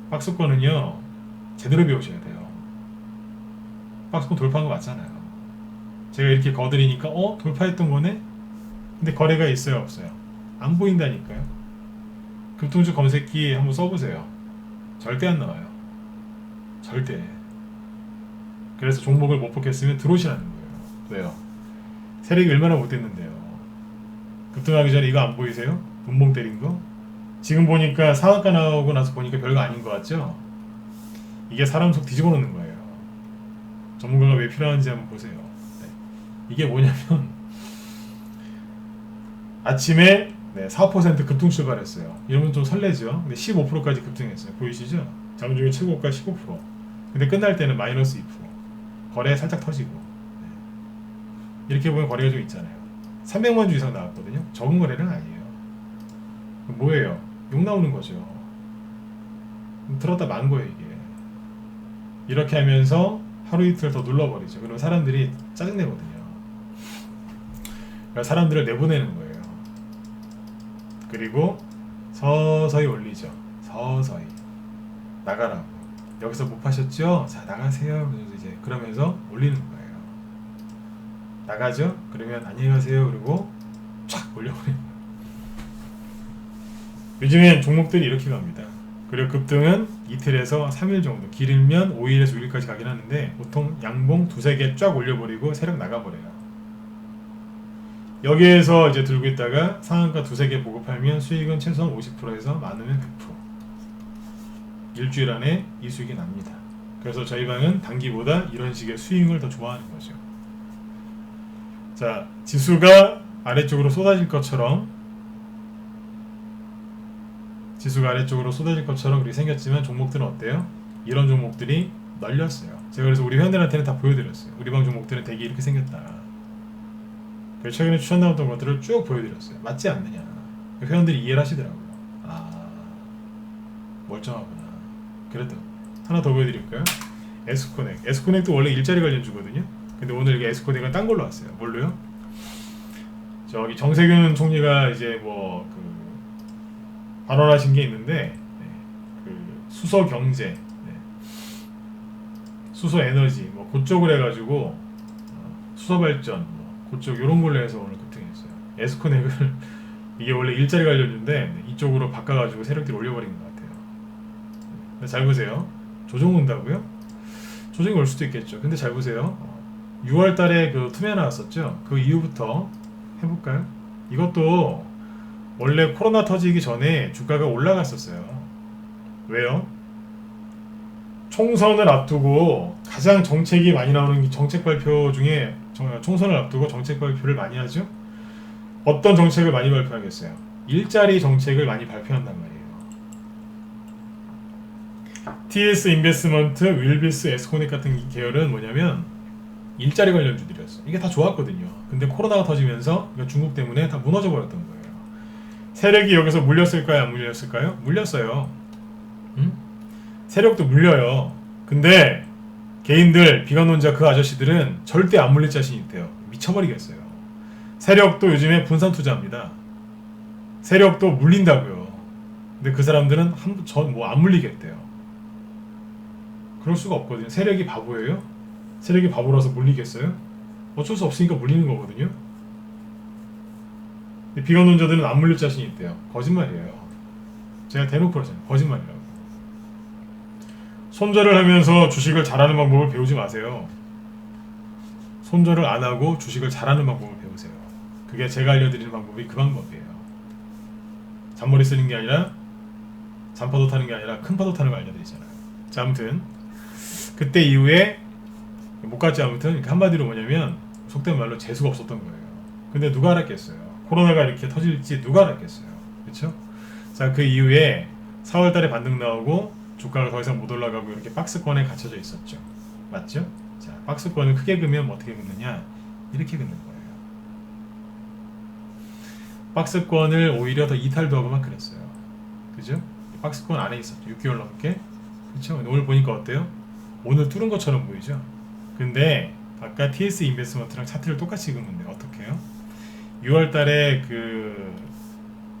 박스권은요, 제대로 배우셔야 돼요. 박스권 돌파한 거 맞잖아요. 제가 이렇게 거드리니까 돌파했던 거네? 근데 거래가 있어요, 없어요? 안 보인다니까요. 급등주 검색기 한번 써보세요. 절대 안 나와요. 절대. 그래서 종목을 못 뽑겠으면 들어오시라는 거예요. 왜요? 세력이 얼마나 못됐는데요. 급등하기 전에 이거 안 보이세요? 분봉 때린 거? 지금 보니까 상한가 나오고 나서 보니까 별거 아닌 것 같죠? 이게 사람 속 뒤집어 놓는 거예요. 전문가가 왜 필요한지 한번 보세요. 네. 이게 뭐냐면 아침에 4% 급등 출발했어요. 이러면 좀 설레죠? 근데 15%까지 급등했어요. 보이시죠? 장중에 최고가 15%. 근데 끝날 때는 마이너스 2%. 거래 살짝 터지고. 네. 이렇게 보면 거래가 좀 있잖아요. 300만 주 이상 나왔거든요. 적은 거래는 아니에요. 뭐예요? 욕 나오는 거죠. 들었다 만 거예요, 이게. 이렇게 하면서 하루 이틀 더 눌러버리죠. 그러면 사람들이 짜증내거든요. 그러니까 사람들을 내보내는 거예요. 그리고 서서히 올리죠. 서서히 나가라고. 여기서 못 파셨죠? 자, 나가세요. 그러면서 올리는 거예요. 나가죠? 그러면 안녕히 가세요. 그리고 촥 올려버리는 거예요. 요즘엔 종목들이 이렇게 갑니다. 그리고 급등은 이틀에서 3일 정도, 길면 5일에서 6일까지 가긴 하는데 보통 양봉 두세 개 쫙 올려버리고 세력 나가버려요. 여기에서 이제 들고 있다가 상한가 두세 개 보고 팔면 수익은 최소한 50%에서 많으면 100%. 일주일 안에 이 수익이 납니다. 그래서 저희 방은 단기보다 이런 식의 스윙을 더 좋아하는 거죠. 자, 지수가 아래쪽으로 쏟아질 것처럼 그렇게 생겼지만 종목들은 어때요? 이런 종목들이 널렸어요. 제가 그래서 우리 회원들한테는 다 보여드렸어요. 우리 방 종목들은 되게 이렇게 생겼다. 그래서 최근에 추천 나왔던 것들을 쭉 보여드렸어요. 맞지 않느냐. 회원들이 이해를 하시더라고요. 아, 멀쩡하구나. 그래도 하나 더 보여드릴까요? 에스코넥도 원래 일자리 관련주거든요. 근데 오늘 이게 에스코넥은 딴 걸로 왔어요. 뭘로요? 저기 정세균 총리가 이제 발언하신 게 있는데, 수소 경제, 수소 에너지, 그쪽을 해가지고 수소 발전, 그쪽 이런 걸로 해서 오늘 급등했어요. 에스코넥을 이게 원래 일자리 관련주인데 이쪽으로 바꿔가지고 세력들이 올려버린 것 같아요. 근데 잘 보세요. 조정 온다고요? 조정이 올 수도 있겠죠. 근데 잘 보세요. 6월달에 그 투매 나왔었죠. 그 이후부터 해볼까요? 이것도 원래 코로나 터지기 전에 주가가 올라갔었어요. 왜요? 총선을 앞두고 가장 정책이 많이 나오는 정책 발표 중에 총선을 앞두고 정책 발표를 많이 하죠. 어떤 정책을 많이 발표하겠어요? 일자리 정책을 많이 발표한단 말이에요. TS 인베스먼트, 윌비스, 에스코넥 같은 계열은 뭐냐면 일자리 관련주들이었어요. 이게 다 좋았거든요. 근데 코로나가 터지면서 중국 때문에 다 무너져 버렸던 거예요. 세력이 여기서 물렸을까요? 안 물렸을까요? 물렸어요. 세력도 물려요. 근데 개인들, 비관론자 그 아저씨들은 절대 안 물릴 자신이 있대요. 미쳐버리겠어요. 세력도 요즘에 분산 투자합니다. 세력도 물린다고요. 근데 그 사람들은 안 물리겠대요. 그럴 수가 없거든요. 세력이 바보예요? 세력이 바보라서 물리겠어요? 어쩔 수 없으니까 물리는 거거든요. 근데 비관론자들은 안 물릴 자신이 있대요. 거짓말이에요. 제가 대놓고 그러잖아요. 거짓말이라고. 손절을 하면서 주식을 잘하는 방법을 배우지 마세요. 손절을 안 하고 주식을 잘하는 방법을 배우세요. 그게 제가 알려드리는 방법이 그 방법이에요. 잔머리 쓰는 게 아니라 잔파도 타는 게 아니라 큰 파도 타는 걸 알려드리잖아요. 자, 아무튼 그때 이후에 못 갔지. 아무튼 한마디로 뭐냐면 속된 말로 재수가 없었던 거예요. 근데 누가 알았겠어요. 코로나가 이렇게 터질지 누가 알았겠어요. 그렇죠? 자, 그 이후에 4월달에 반등 나오고 주가가 더 이상 못 올라가고 이렇게 박스권에 갇혀져 있었죠. 맞죠? 자, 박스권을 크게 그으면 어떻게 긋느냐? 이렇게 긋는 거예요. 박스권을 오히려 더 이탈도 하고 막 그랬어요. 그죠? 박스권 안에 있었죠. 6개월 넘게. 그쵸? 오늘 보니까 어때요? 오늘 뚫은 것처럼 보이죠? 근데 아까 TS 인베스먼트랑 차트를 똑같이 그으면 어떻게 해요? 6월 달에 그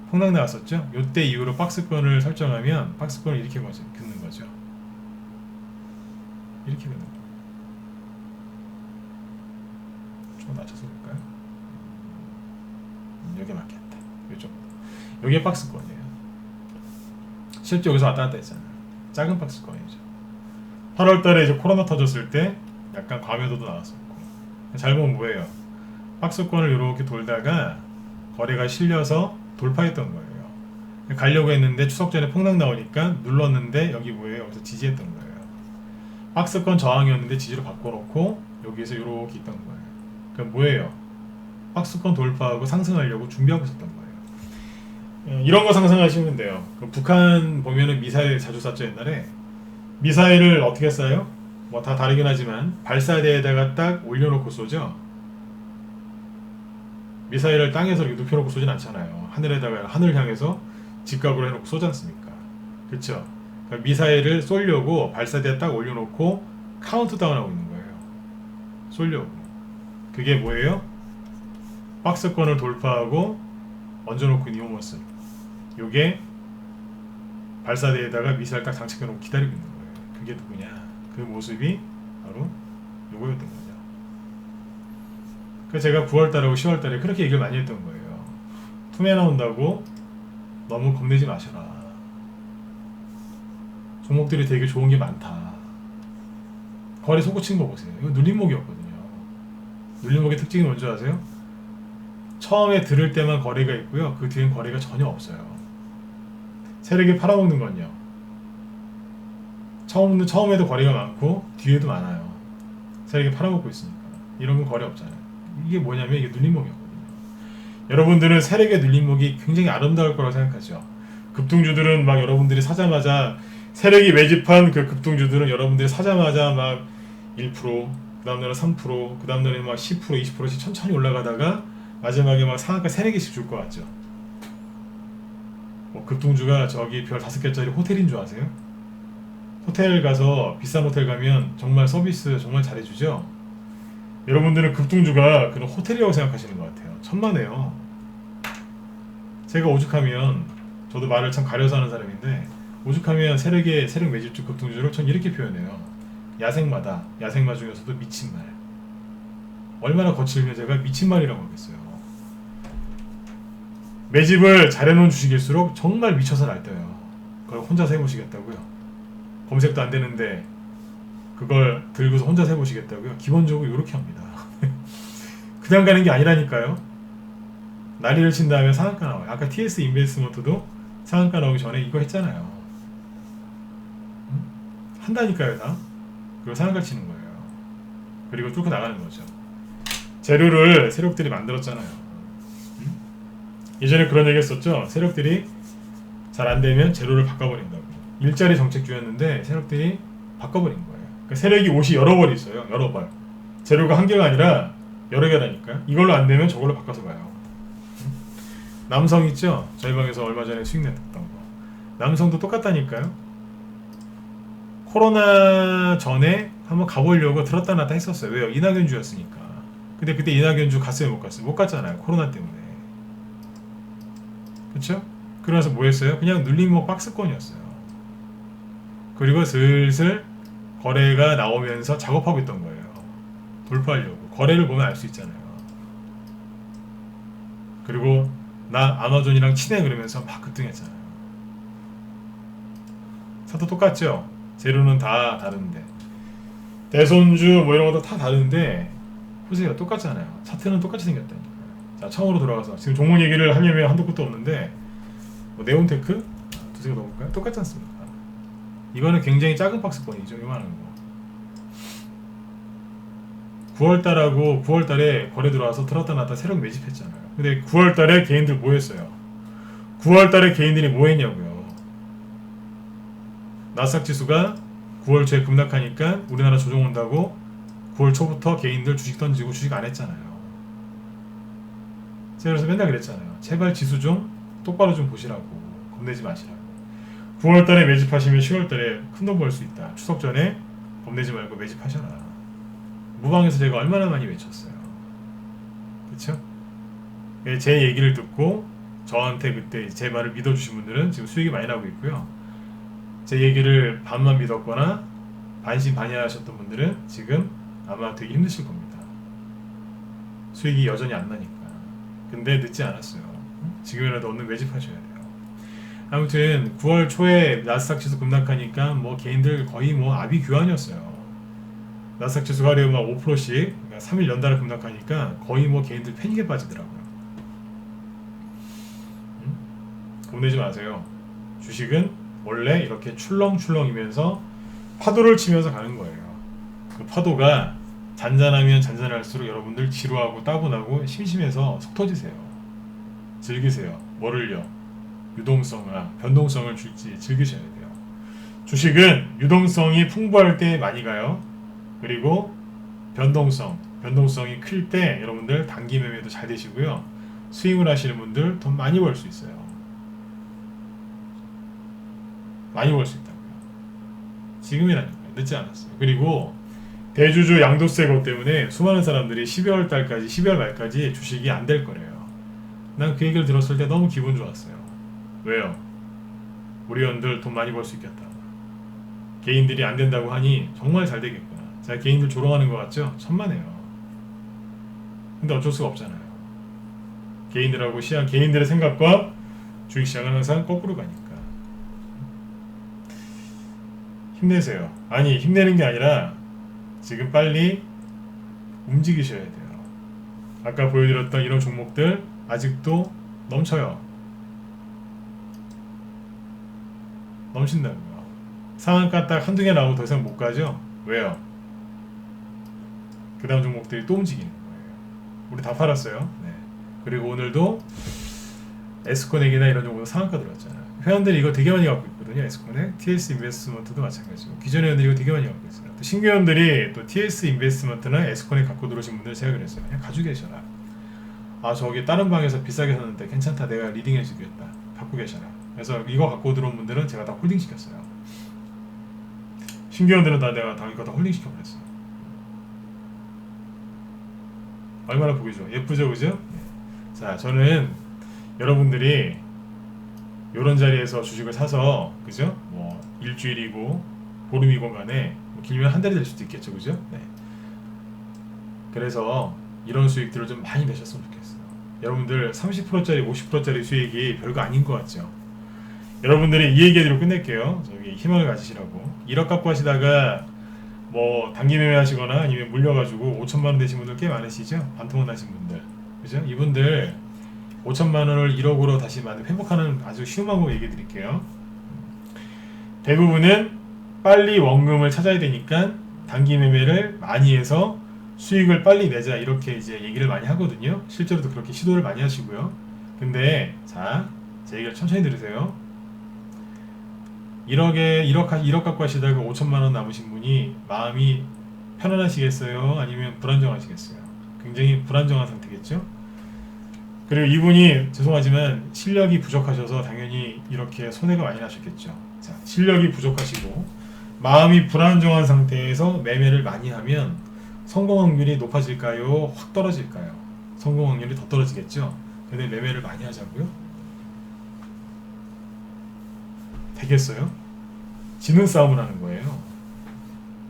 폭락 나왔었죠? 요때 이후로 박스권을 설정하면 박스권을 이렇게 긋는 거죠. 이렇게 긋는 거예요. 좀 낮춰서 볼까요? 여기 맞겠다. 요쪽. 여기에 박스권이에요. 실제 여기서 왔다 갔다 했잖아요. 작은 박스권이죠. 8월 달에 이제 코로나 터졌을 때 약간 과매도도 나왔었고. 잘 보면 뭐예요? 박스권을 이렇게 돌다가 거래가 실려서 돌파했던 거예요. 가려고 했는데 추석 전에 폭락 나오니까 눌렀는데 여기 뭐예요? 여기서 지지했던 거예요. 박스권 저항이었는데 지지로 바꿔놓고 여기에서 이렇게 있던 거예요. 그럼 뭐예요? 박스권 돌파하고 상승하려고 준비하고 있었던 거예요. 이런 거 상상하시면 돼요. 북한 보면은 미사일 자주 쐈죠 옛날에. 미사일을 어떻게 쏴요? 뭐 다 다르긴 하지만 발사대에다가 딱 올려놓고 쏘죠. 미사일을 땅에서 이렇게 눕혀놓고 쏘진 않잖아요. 하늘에다가 하늘 향해서 직각으로 해놓고 쏘지 않습니까? 그쵸? 그러니까 미사일을 쏘려고 발사대에 딱 올려놓고 카운트다운하고 있는 거예요. 쏘려고. 그게 뭐예요? 박스권을 돌파하고 얹어놓고 있는 이 모습. 요게 발사대에다가 미사일 딱 장착해놓고 기다리고 있는 거예요. 그게 누구냐? 그 모습이 바로 요거였던 거죠. 그래서 제가 9월달하고 10월달에 그렇게 얘기를 많이 했던 거예요. 투매 나온다고 너무 겁내지 마셔라. 종목들이 되게 좋은 게 많다. 거래 솟구친 거 보세요. 이거 눌림목이었거든요. 눌림목의 특징이 뭔지 아세요? 처음에 들을 때만 거래가 있고요. 그 뒤엔 거래가 전혀 없어요. 세력이 팔아먹는 건요. 처음에도 거래가 많고 뒤에도 많아요. 세력이 팔아먹고 있으니까. 이런 건 거래 없잖아요. 이게 뭐냐면 이게 눌림목이었거든요. 여러분들은 세력의 눌림목이 굉장히 아름다울 거라고 생각하죠. 급등주들은 막 여러분들이 사자마자 세력이 매집한 그 급등주들은 여러분들이 사자마자 막 1%, 그 다음날은 3%, 그 다음날에 막 10%, 20%씩 천천히 올라가다가 마지막에 막 상한가 3-4개씩 줄 것 같죠. 뭐 급등주가 저기 별 5개짜리 호텔인 줄 아세요? 호텔 가서 비싼 호텔 가면 정말 서비스 정말 잘해주죠. 여러분들은 급등주가 그런 호텔이라고 생각하시는 것 같아요. 천만에요. 제가 오죽하면 저도 말을 참 가려서 하는 사람인데 오죽하면 세력 매집주 급등주를 전 이렇게 표현해요. 야생마다 야생마 중에서도 미친 말. 얼마나 거칠면 제가 미친 말이라고 하겠어요. 매집을 잘해놓은 주식일수록 정말 미쳐서 날뛰어요. 그걸 혼자서 해보시겠다고요? 검색도 안 되는데 그걸 들고서 혼자서 해보시겠다고요? 기본적으로 이렇게 합니다. 그냥 가는 게 아니라니까요. 난리를 친 다음에 상한가 나와요. 아까 TS 인베스먼트도 상한가 나오기 전에 이거 했잖아요. 한다니까요 다. 그리고 상한가 치는 거예요. 그리고 뚫고 나가는 거죠. 재료를 세력들이 만들었잖아요. 예전에 그런 얘기 했었죠. 세력들이 잘 안되면 재료를 바꿔버린다고. 일자리 정책주였는데 세력들이 바꿔버린 거예요. 그러니까 세력이 옷이 여러 벌이 있어요. 여러 벌. 재료가 한 개가 아니라 여러 개라니까요. 이걸로 안되면 저걸로 바꿔서 가요. 남성 있죠? 저희 방에서 얼마 전에 수익 냈던 거. 남성도 똑같다니까요. 코로나 전에 한번 가보려고 들었다 놨다 했었어요. 왜요? 이낙연주였으니까. 근데 그때 이낙연주 갔어요? 못 갔어요? 못 갔잖아요. 코로나 때문에. 그쵸? 그러면서 뭐 했어요? 그냥 눌림목 박스권이었어요. 그리고 슬슬 거래가 나오면서 작업하고 있던 거예요. 돌파하려고. 거래를 보면 알 수 있잖아요. 그리고 나 아마존이랑 친해 그러면서 막 급등했잖아요. 차도 똑같죠? 재료는 다 다른데 대손주 뭐 이런 것도 다 다른데 보세요. 똑같잖아요. 차트는 똑같이 생겼다니까요. 자, 처음으로 돌아가서 지금 종목 얘기를 하려면 한도 끝도 없는데 뭐 네온테크? 두세 개 더 볼까요? 똑같지 않습니까? 이거는 굉장히 작은 박스권이죠. 이만한 거. 9월달하고 9월달에 거래 들어와서 들었다 놨다 세력 매집했잖아요. 근데 9월달에 개인들 뭐 했어요? 9월달에 개인들이 뭐 했냐고요. 나스닥 지수가 9월 초에 급락하니까 우리나라 조정 온다고 9월 초부터 개인들 주식 던지고 주식 안 했잖아요. 제가 그래서 맨날 그랬잖아요. 제발 지수 좀 똑바로 좀 보시라고. 겁내지 마시라고. 9월달에 매집하시면 10월달에 큰 돈 벌 수 있다. 추석 전에 겁내지 말고 매집하셔라. 무방에서 제가 얼마나 많이 외쳤어요. 그쵸? 제 얘기를 듣고 저한테 그때 제 말을 믿어주신 분들은 지금 수익이 많이 나고 있고요. 제 얘기를 반만 믿었거나 반신반의하셨던 분들은 지금 아마 되게 힘드실 겁니다. 수익이 여전히 안 나니까. 근데 늦지 않았어요. 지금이라도 얼른 매집하셔야 돼요. 아무튼 9월 초에 나스닥 지수 급락하니까 뭐 개인들 거의 뭐 아비규환이었어요. 나스닥 지수가 하루에 막 5%씩 3일 연달아 급락하니까 거의 뭐 개인들 패닉에 빠지더라고요. 겁내지 마세요. 주식은 원래 이렇게 출렁출렁이면서 파도를 치면서 가는 거예요. 그 파도가 잔잔하면 잔잔할수록 여러분들 지루하고 따분하고 심심해서 속 터지세요. 즐기세요. 뭐를요? 유동성과 변동성을 즐기셔야 돼요. 주식은 유동성이 풍부할 때 많이 가요. 그리고 변동성이 클 때 여러분들 단기 매매도 잘 되시고요. 스윙을 하시는 분들 돈 많이 벌 수 있어요. 많이 벌 수 있다고요. 지금이라니까요. 늦지 않았어요. 그리고 대주주 양도세 것 때문에 수많은 사람들이 12월 달까지 12월 말까지 주식이 안 될 거래요. 난 그 얘기를 들었을 때 너무 기분 좋았어요. 왜요? 우리 원들 돈 많이 벌 수 있겠다. 개인들이 안 된다고 하니 정말 잘 되겠구나. 제가 개인들 조롱하는 것 같죠? 천만에요. 근데 어쩔 수가 없잖아요. 개인들의 생각과 주식시장은 항상 거꾸로 가니까. 힘내세요. 아니, 힘내는 게 아니라 지금 빨리 움직이셔야 돼요. 아까 보여드렸던 이런 종목들 아직도 넘쳐요. 넘친다고요. 상한가 딱 한두 개 나오고 더 이상 못 가죠? 왜요? 그 다음 종목들이 또 움직이는 거예요. 우리 다 팔았어요. 네. 그리고 오늘도 에스코넥이나 이런 종목도 상한가 들어왔잖아요. 회원들이 이거 되게 많이 갖고 있거든요. 에스코넥, TS 인베스트먼트도 마찬가지고 기존 회원들이 이거 되게 많이 갖고 있어요. 또 신규 회원들이 또 TS 인베스트먼트나 에스코넥 갖고 들어오신 분들 제가 그랬어요. 그냥 가지고 계셔라. 아, 저기 다른 방에서 비싸게 샀는데 괜찮다. 내가 리딩 해주겠다. 갖고 계셔라. 그래서 이거 갖고 들어온 분들은 제가 다 홀딩 시켰어요. 신규 회원들은 내가 이거 다 홀딩 시켜버렸어요. 얼마나 보기 좋아. 예쁘죠, 그죠? 네. 자, 저는 여러분들이 이런 자리에서 주식을 사서, 그죠? 뭐 일주일이고 보름이고 간에 뭐 길면 한 달이 될 수도 있겠죠, 그죠? 네. 그래서 이런 수익들을 좀 많이 내셨으면 좋겠어요. 여러분들 30%짜리 50%짜리 수익이 별거 아닌 것 같죠? 여러분들이 이 얘기로 끝낼게요. 저기 희망을 가지시라고. 1억 갖고 하시다가 뭐 단기 매매 하시거나 아니면 물려가지고 5천만 원 되신 분들 꽤 많으시죠? 반토막 나신 분들, 그죠? 이분들 5천만 원을 1억으로 다시 회복하는 아주 쉬운 방법 얘기해 드릴게요. 대부분은 빨리 원금을 찾아야 되니까 단기 매매를 많이 해서 수익을 빨리 내자, 이렇게 이제 얘기를 많이 하거든요. 실제로도 그렇게 시도를 많이 하시고요. 근데 자, 제 얘기를 천천히 들으세요. 1억 갖고 하시다가 5천만 원 남으신 분이 마음이 편안하시겠어요? 아니면 불안정하시겠어요? 굉장히 불안정한 상태겠죠? 그리고 이분이 죄송하지만 실력이 부족하셔서 당연히 이렇게 손해가 많이 나셨겠죠. 자, 실력이 부족하시고 마음이 불안정한 상태에서 매매를 많이 하면 성공 확률이 높아질까요? 확 떨어질까요? 성공 확률이 더 떨어지겠죠. 근데 매매를 많이 하자고요? 되겠어요? 지는 싸움을 하는 거예요.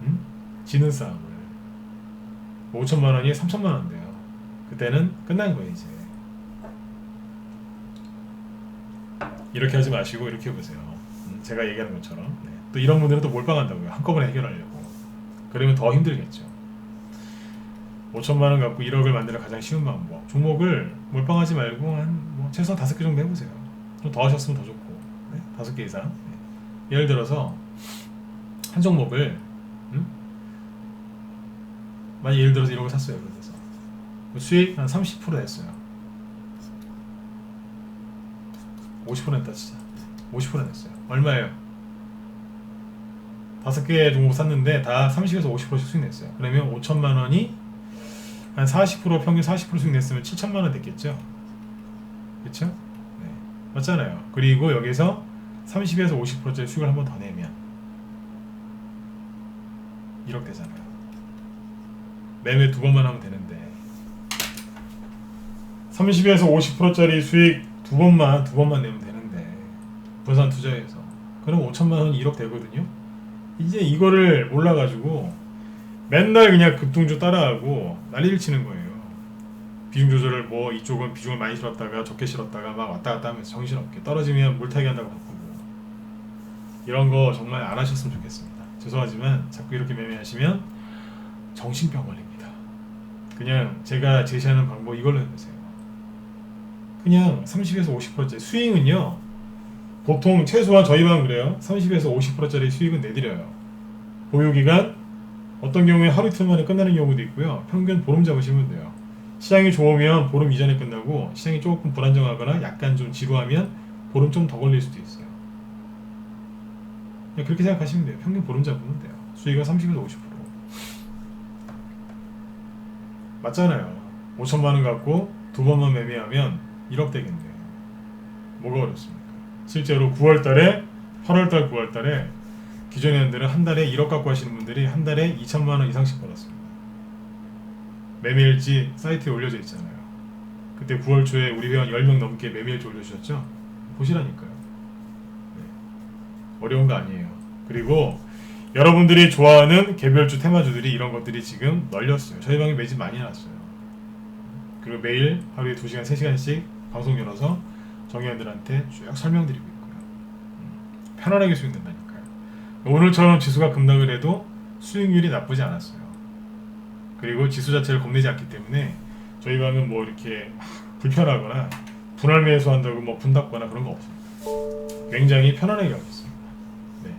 응? 지는 싸움을. 5천만 원이 3천만 원 돼요. 그때는 끝난 거예요, 이제. 이렇게 하지 마시고 이렇게 해보세요. 제가 얘기하는 것처럼. 네. 또 이런 분들은 또 몰빵한다고요. 한꺼번에 해결하려고. 그러면 더 힘들겠죠. 5천만 원 갖고 1억을 만드는 가장 쉬운 방법. 종목을 몰빵하지 말고 뭐 최소한 5개 정도 해보세요. 좀 더 하셨으면 더 좋고. 네? 5개 이상. 네. 예를 들어서 한 종목을 만약 예를 들어서 1억을 샀어요. 그래서 수익 한 30% 냈어요. 50% 냈다 진짜. 50% 냈어요. 얼마예요? 5개 종목 샀는데 다 30에서 50%씩 수익 냈어요. 그러면 5천만 원이 한 40% 평균 40% 수익 냈으면 7천만 원 됐겠죠. 그쵸? 네. 맞잖아요. 그리고 여기서 30에서 50%짜리 수익을 한 번 더 내면 1억 되잖아요. 매매 두 번만 하면 되는데 30에서 50%짜리 수익 두 번만 내면 되는데 분산 투자해서 그럼 5천만 원 1억 되거든요. 이제 이거를 몰라가지고 맨날 그냥 급등주 따라하고 난리를 치는 거예요. 비중 조절을 뭐 이쪽은 비중을 많이 실었다가 적게 실었다가 막 왔다 갔다 하면서 정신없게 떨어지면 물타기 한다고 바꾸고 이런 거 정말 안 하셨으면 좋겠습니다. 죄송하지만 자꾸 이렇게 매매하시면 정신병 걸립니다. 그냥 제가 제시하는 방법 이걸로 해보세요. 그냥 30에서 50%짜리 스윙은요 보통 최소한 저희 방은 그래요. 30에서 50%짜리 수익은 내드려요. 보유기간 어떤 경우에 하루 이틀 만에 끝나는 경우도 있고요. 평균 보름 잡으시면 돼요. 시장이 좋으면 보름 이전에 끝나고 시장이 조금 불안정하거나 약간 좀 지루하면 보름 좀 더 걸릴 수도 있어요. 그냥 그렇게 생각하시면 돼요. 평균 보름 잡으면 돼요. 수익은 30에서 50%. 맞잖아요. 5천만 원 갖고 두 번만 매매하면 1억 되겠네요. 뭐가 어렵습니까? 실제로 9월달에 8월달 9월달에 기존 회원들은 한 달에 1억 갖고 하시는 분들이 한 달에 2천만 원 이상씩 벌었습니다. 매매일지 사이트에 올려져 있잖아요. 그때 9월 초에 우리 회원 10명 넘게 매매일지 올려주셨죠? 보시라니까요. 네. 어려운 거 아니에요. 그리고 여러분들이 좋아하는 개별주 테마주들이 이런 것들이 지금 널렸어요. 저희 방에 매집 많이 나왔어요. 그리고 매일 하루에 2시간 3시간씩 방송 열어서 정의원들한테 쭉 설명드리고 있고요. 편안하게 수익 낸다니까요. 오늘처럼 지수가 급락을 해도 수익률이 나쁘지 않았어요. 그리고 지수 자체를 겁내지 않기 때문에 저희 방은 뭐 이렇게 불편하거나 분할 매수한다고 뭐 분닫거나 그런 거 없습니다. 굉장히 편안하게 하고 있습니다. 네.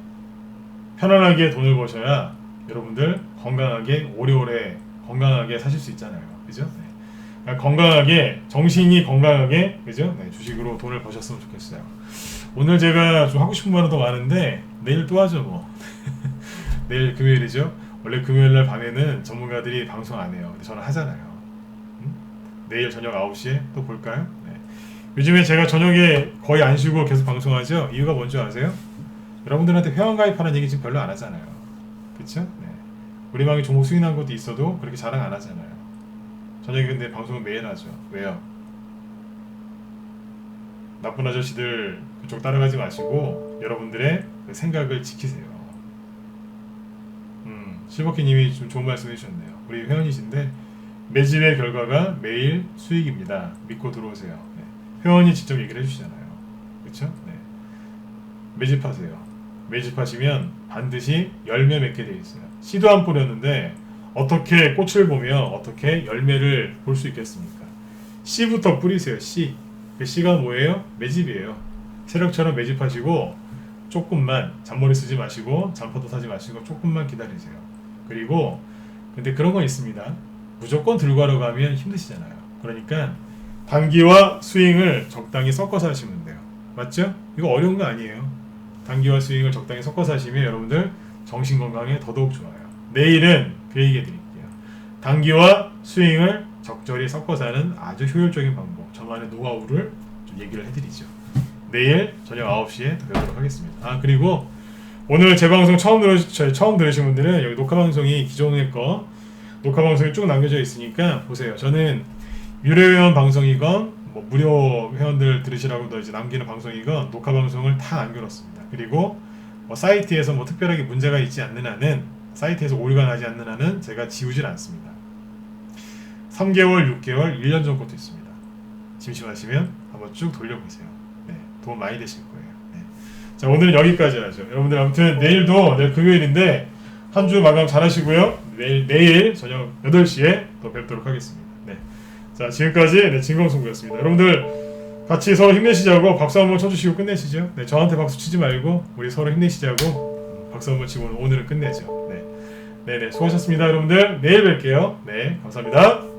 편안하게 돈을 버셔야 여러분들 건강하게 오래오래 건강하게 사실 수 있잖아요. 그죠? 네. 그러니까 건강하게 정신이 건강하게 그죠? 네, 주식으로 돈을 버셨으면 좋겠어요. 오늘 제가 좀 하고 싶은 말은 더 많은데 내일 또 하죠 뭐. 내일 금요일이죠. 원래 금요일날 밤에는 전문가들이 방송 안 해요. 근데 저는 하잖아요. 내일 저녁 9시에 또 볼까요? 네. 요즘에 제가 저녁에 거의 안 쉬고 계속 방송하죠. 이유가 뭔지 아세요? 여러분들한테 회원 가입하는 얘기 지금 별로 안 하잖아요. 그쵸? 네. 우리 방에 종목 수익 난 것도 있어도 그렇게 자랑 안 하잖아요. 저녁에 근데 방송은 매일 하죠. 왜요? 나쁜 아저씨들 그쪽 따라가지 마시고 여러분들의 그 생각을 지키세요. 실버키님이 좀 좋은 말씀 해주셨네요. 우리 회원이신데 매집의 결과가 매일 수익입니다. 믿고 들어오세요. 네. 회원이 직접 얘기를 해주시잖아요. 그렇죠? 네. 매집하세요. 매집하시면 반드시 열매 맺게 돼 있어요. 씨도 안 뿌렸는데 어떻게 꽃을 보며 어떻게 열매를 볼 수 있겠습니까? 씨부터 뿌리세요. 씨. 그 씨가 뭐예요? 매집이에요. 세력처럼 매집하시고 조금만 잔머리 쓰지 마시고 잔포도 사지 마시고 조금만 기다리세요. 그리고 근데 그런 건 있습니다. 무조건 들고 하러 가면 힘드시잖아요. 그러니까 단기와 스윙을 적당히 섞어서 하시면 돼요. 맞죠? 이거 어려운 거 아니에요. 단기와 스윙을 적당히 섞어서 하시면 여러분들 정신 건강에 더더욱 좋아요. 내일은 그 얘기 해드릴게요. 단기와 스윙을 적절히 섞어서 하는 아주 효율적인 방법, 저만의 노하우를 좀 얘기를 해드리죠. 내일 저녁 9시에 또 뵙도록 하겠습니다. 그리고 오늘 제 방송 처음 들으신 분들은 여기 녹화 방송이 기존의 거 녹화 방송이 쭉 남겨져 있으니까 보세요. 저는 유료 회원 방송이건 뭐 무료 회원들 들으시라고 이제 남기는 방송이건 녹화 방송을 다 남겨놓습니다. 그리고 뭐 사이트에서 뭐 특별하게 문제가 있지 않는 한은 사이트에서 오류가 나지 않는 한은 제가 지우질 않습니다. 3개월, 6개월, 1년 전 것도 있습니다. 심심하시면 한번 쭉 돌려보세요. 네, 도움 많이 되실 거예요. 자, 오늘은 여기까지 하죠. 여러분들 아무튼 내일 금요일인데 한 주 마감 잘 하시고요. 내일 저녁 8시에 또 뵙도록 하겠습니다. 네. 자, 지금까지 진검승부였습니다. 여러분들 같이 서로 힘내시자고 박수 한번 쳐주시고 끝내시죠. 네, 저한테 박수 치지 말고 우리 서로 힘내시자고 박수 한번 치고 오늘은 끝내죠. 네. 네네, 수고하셨습니다. 여러분들 내일 뵐게요. 네, 감사합니다.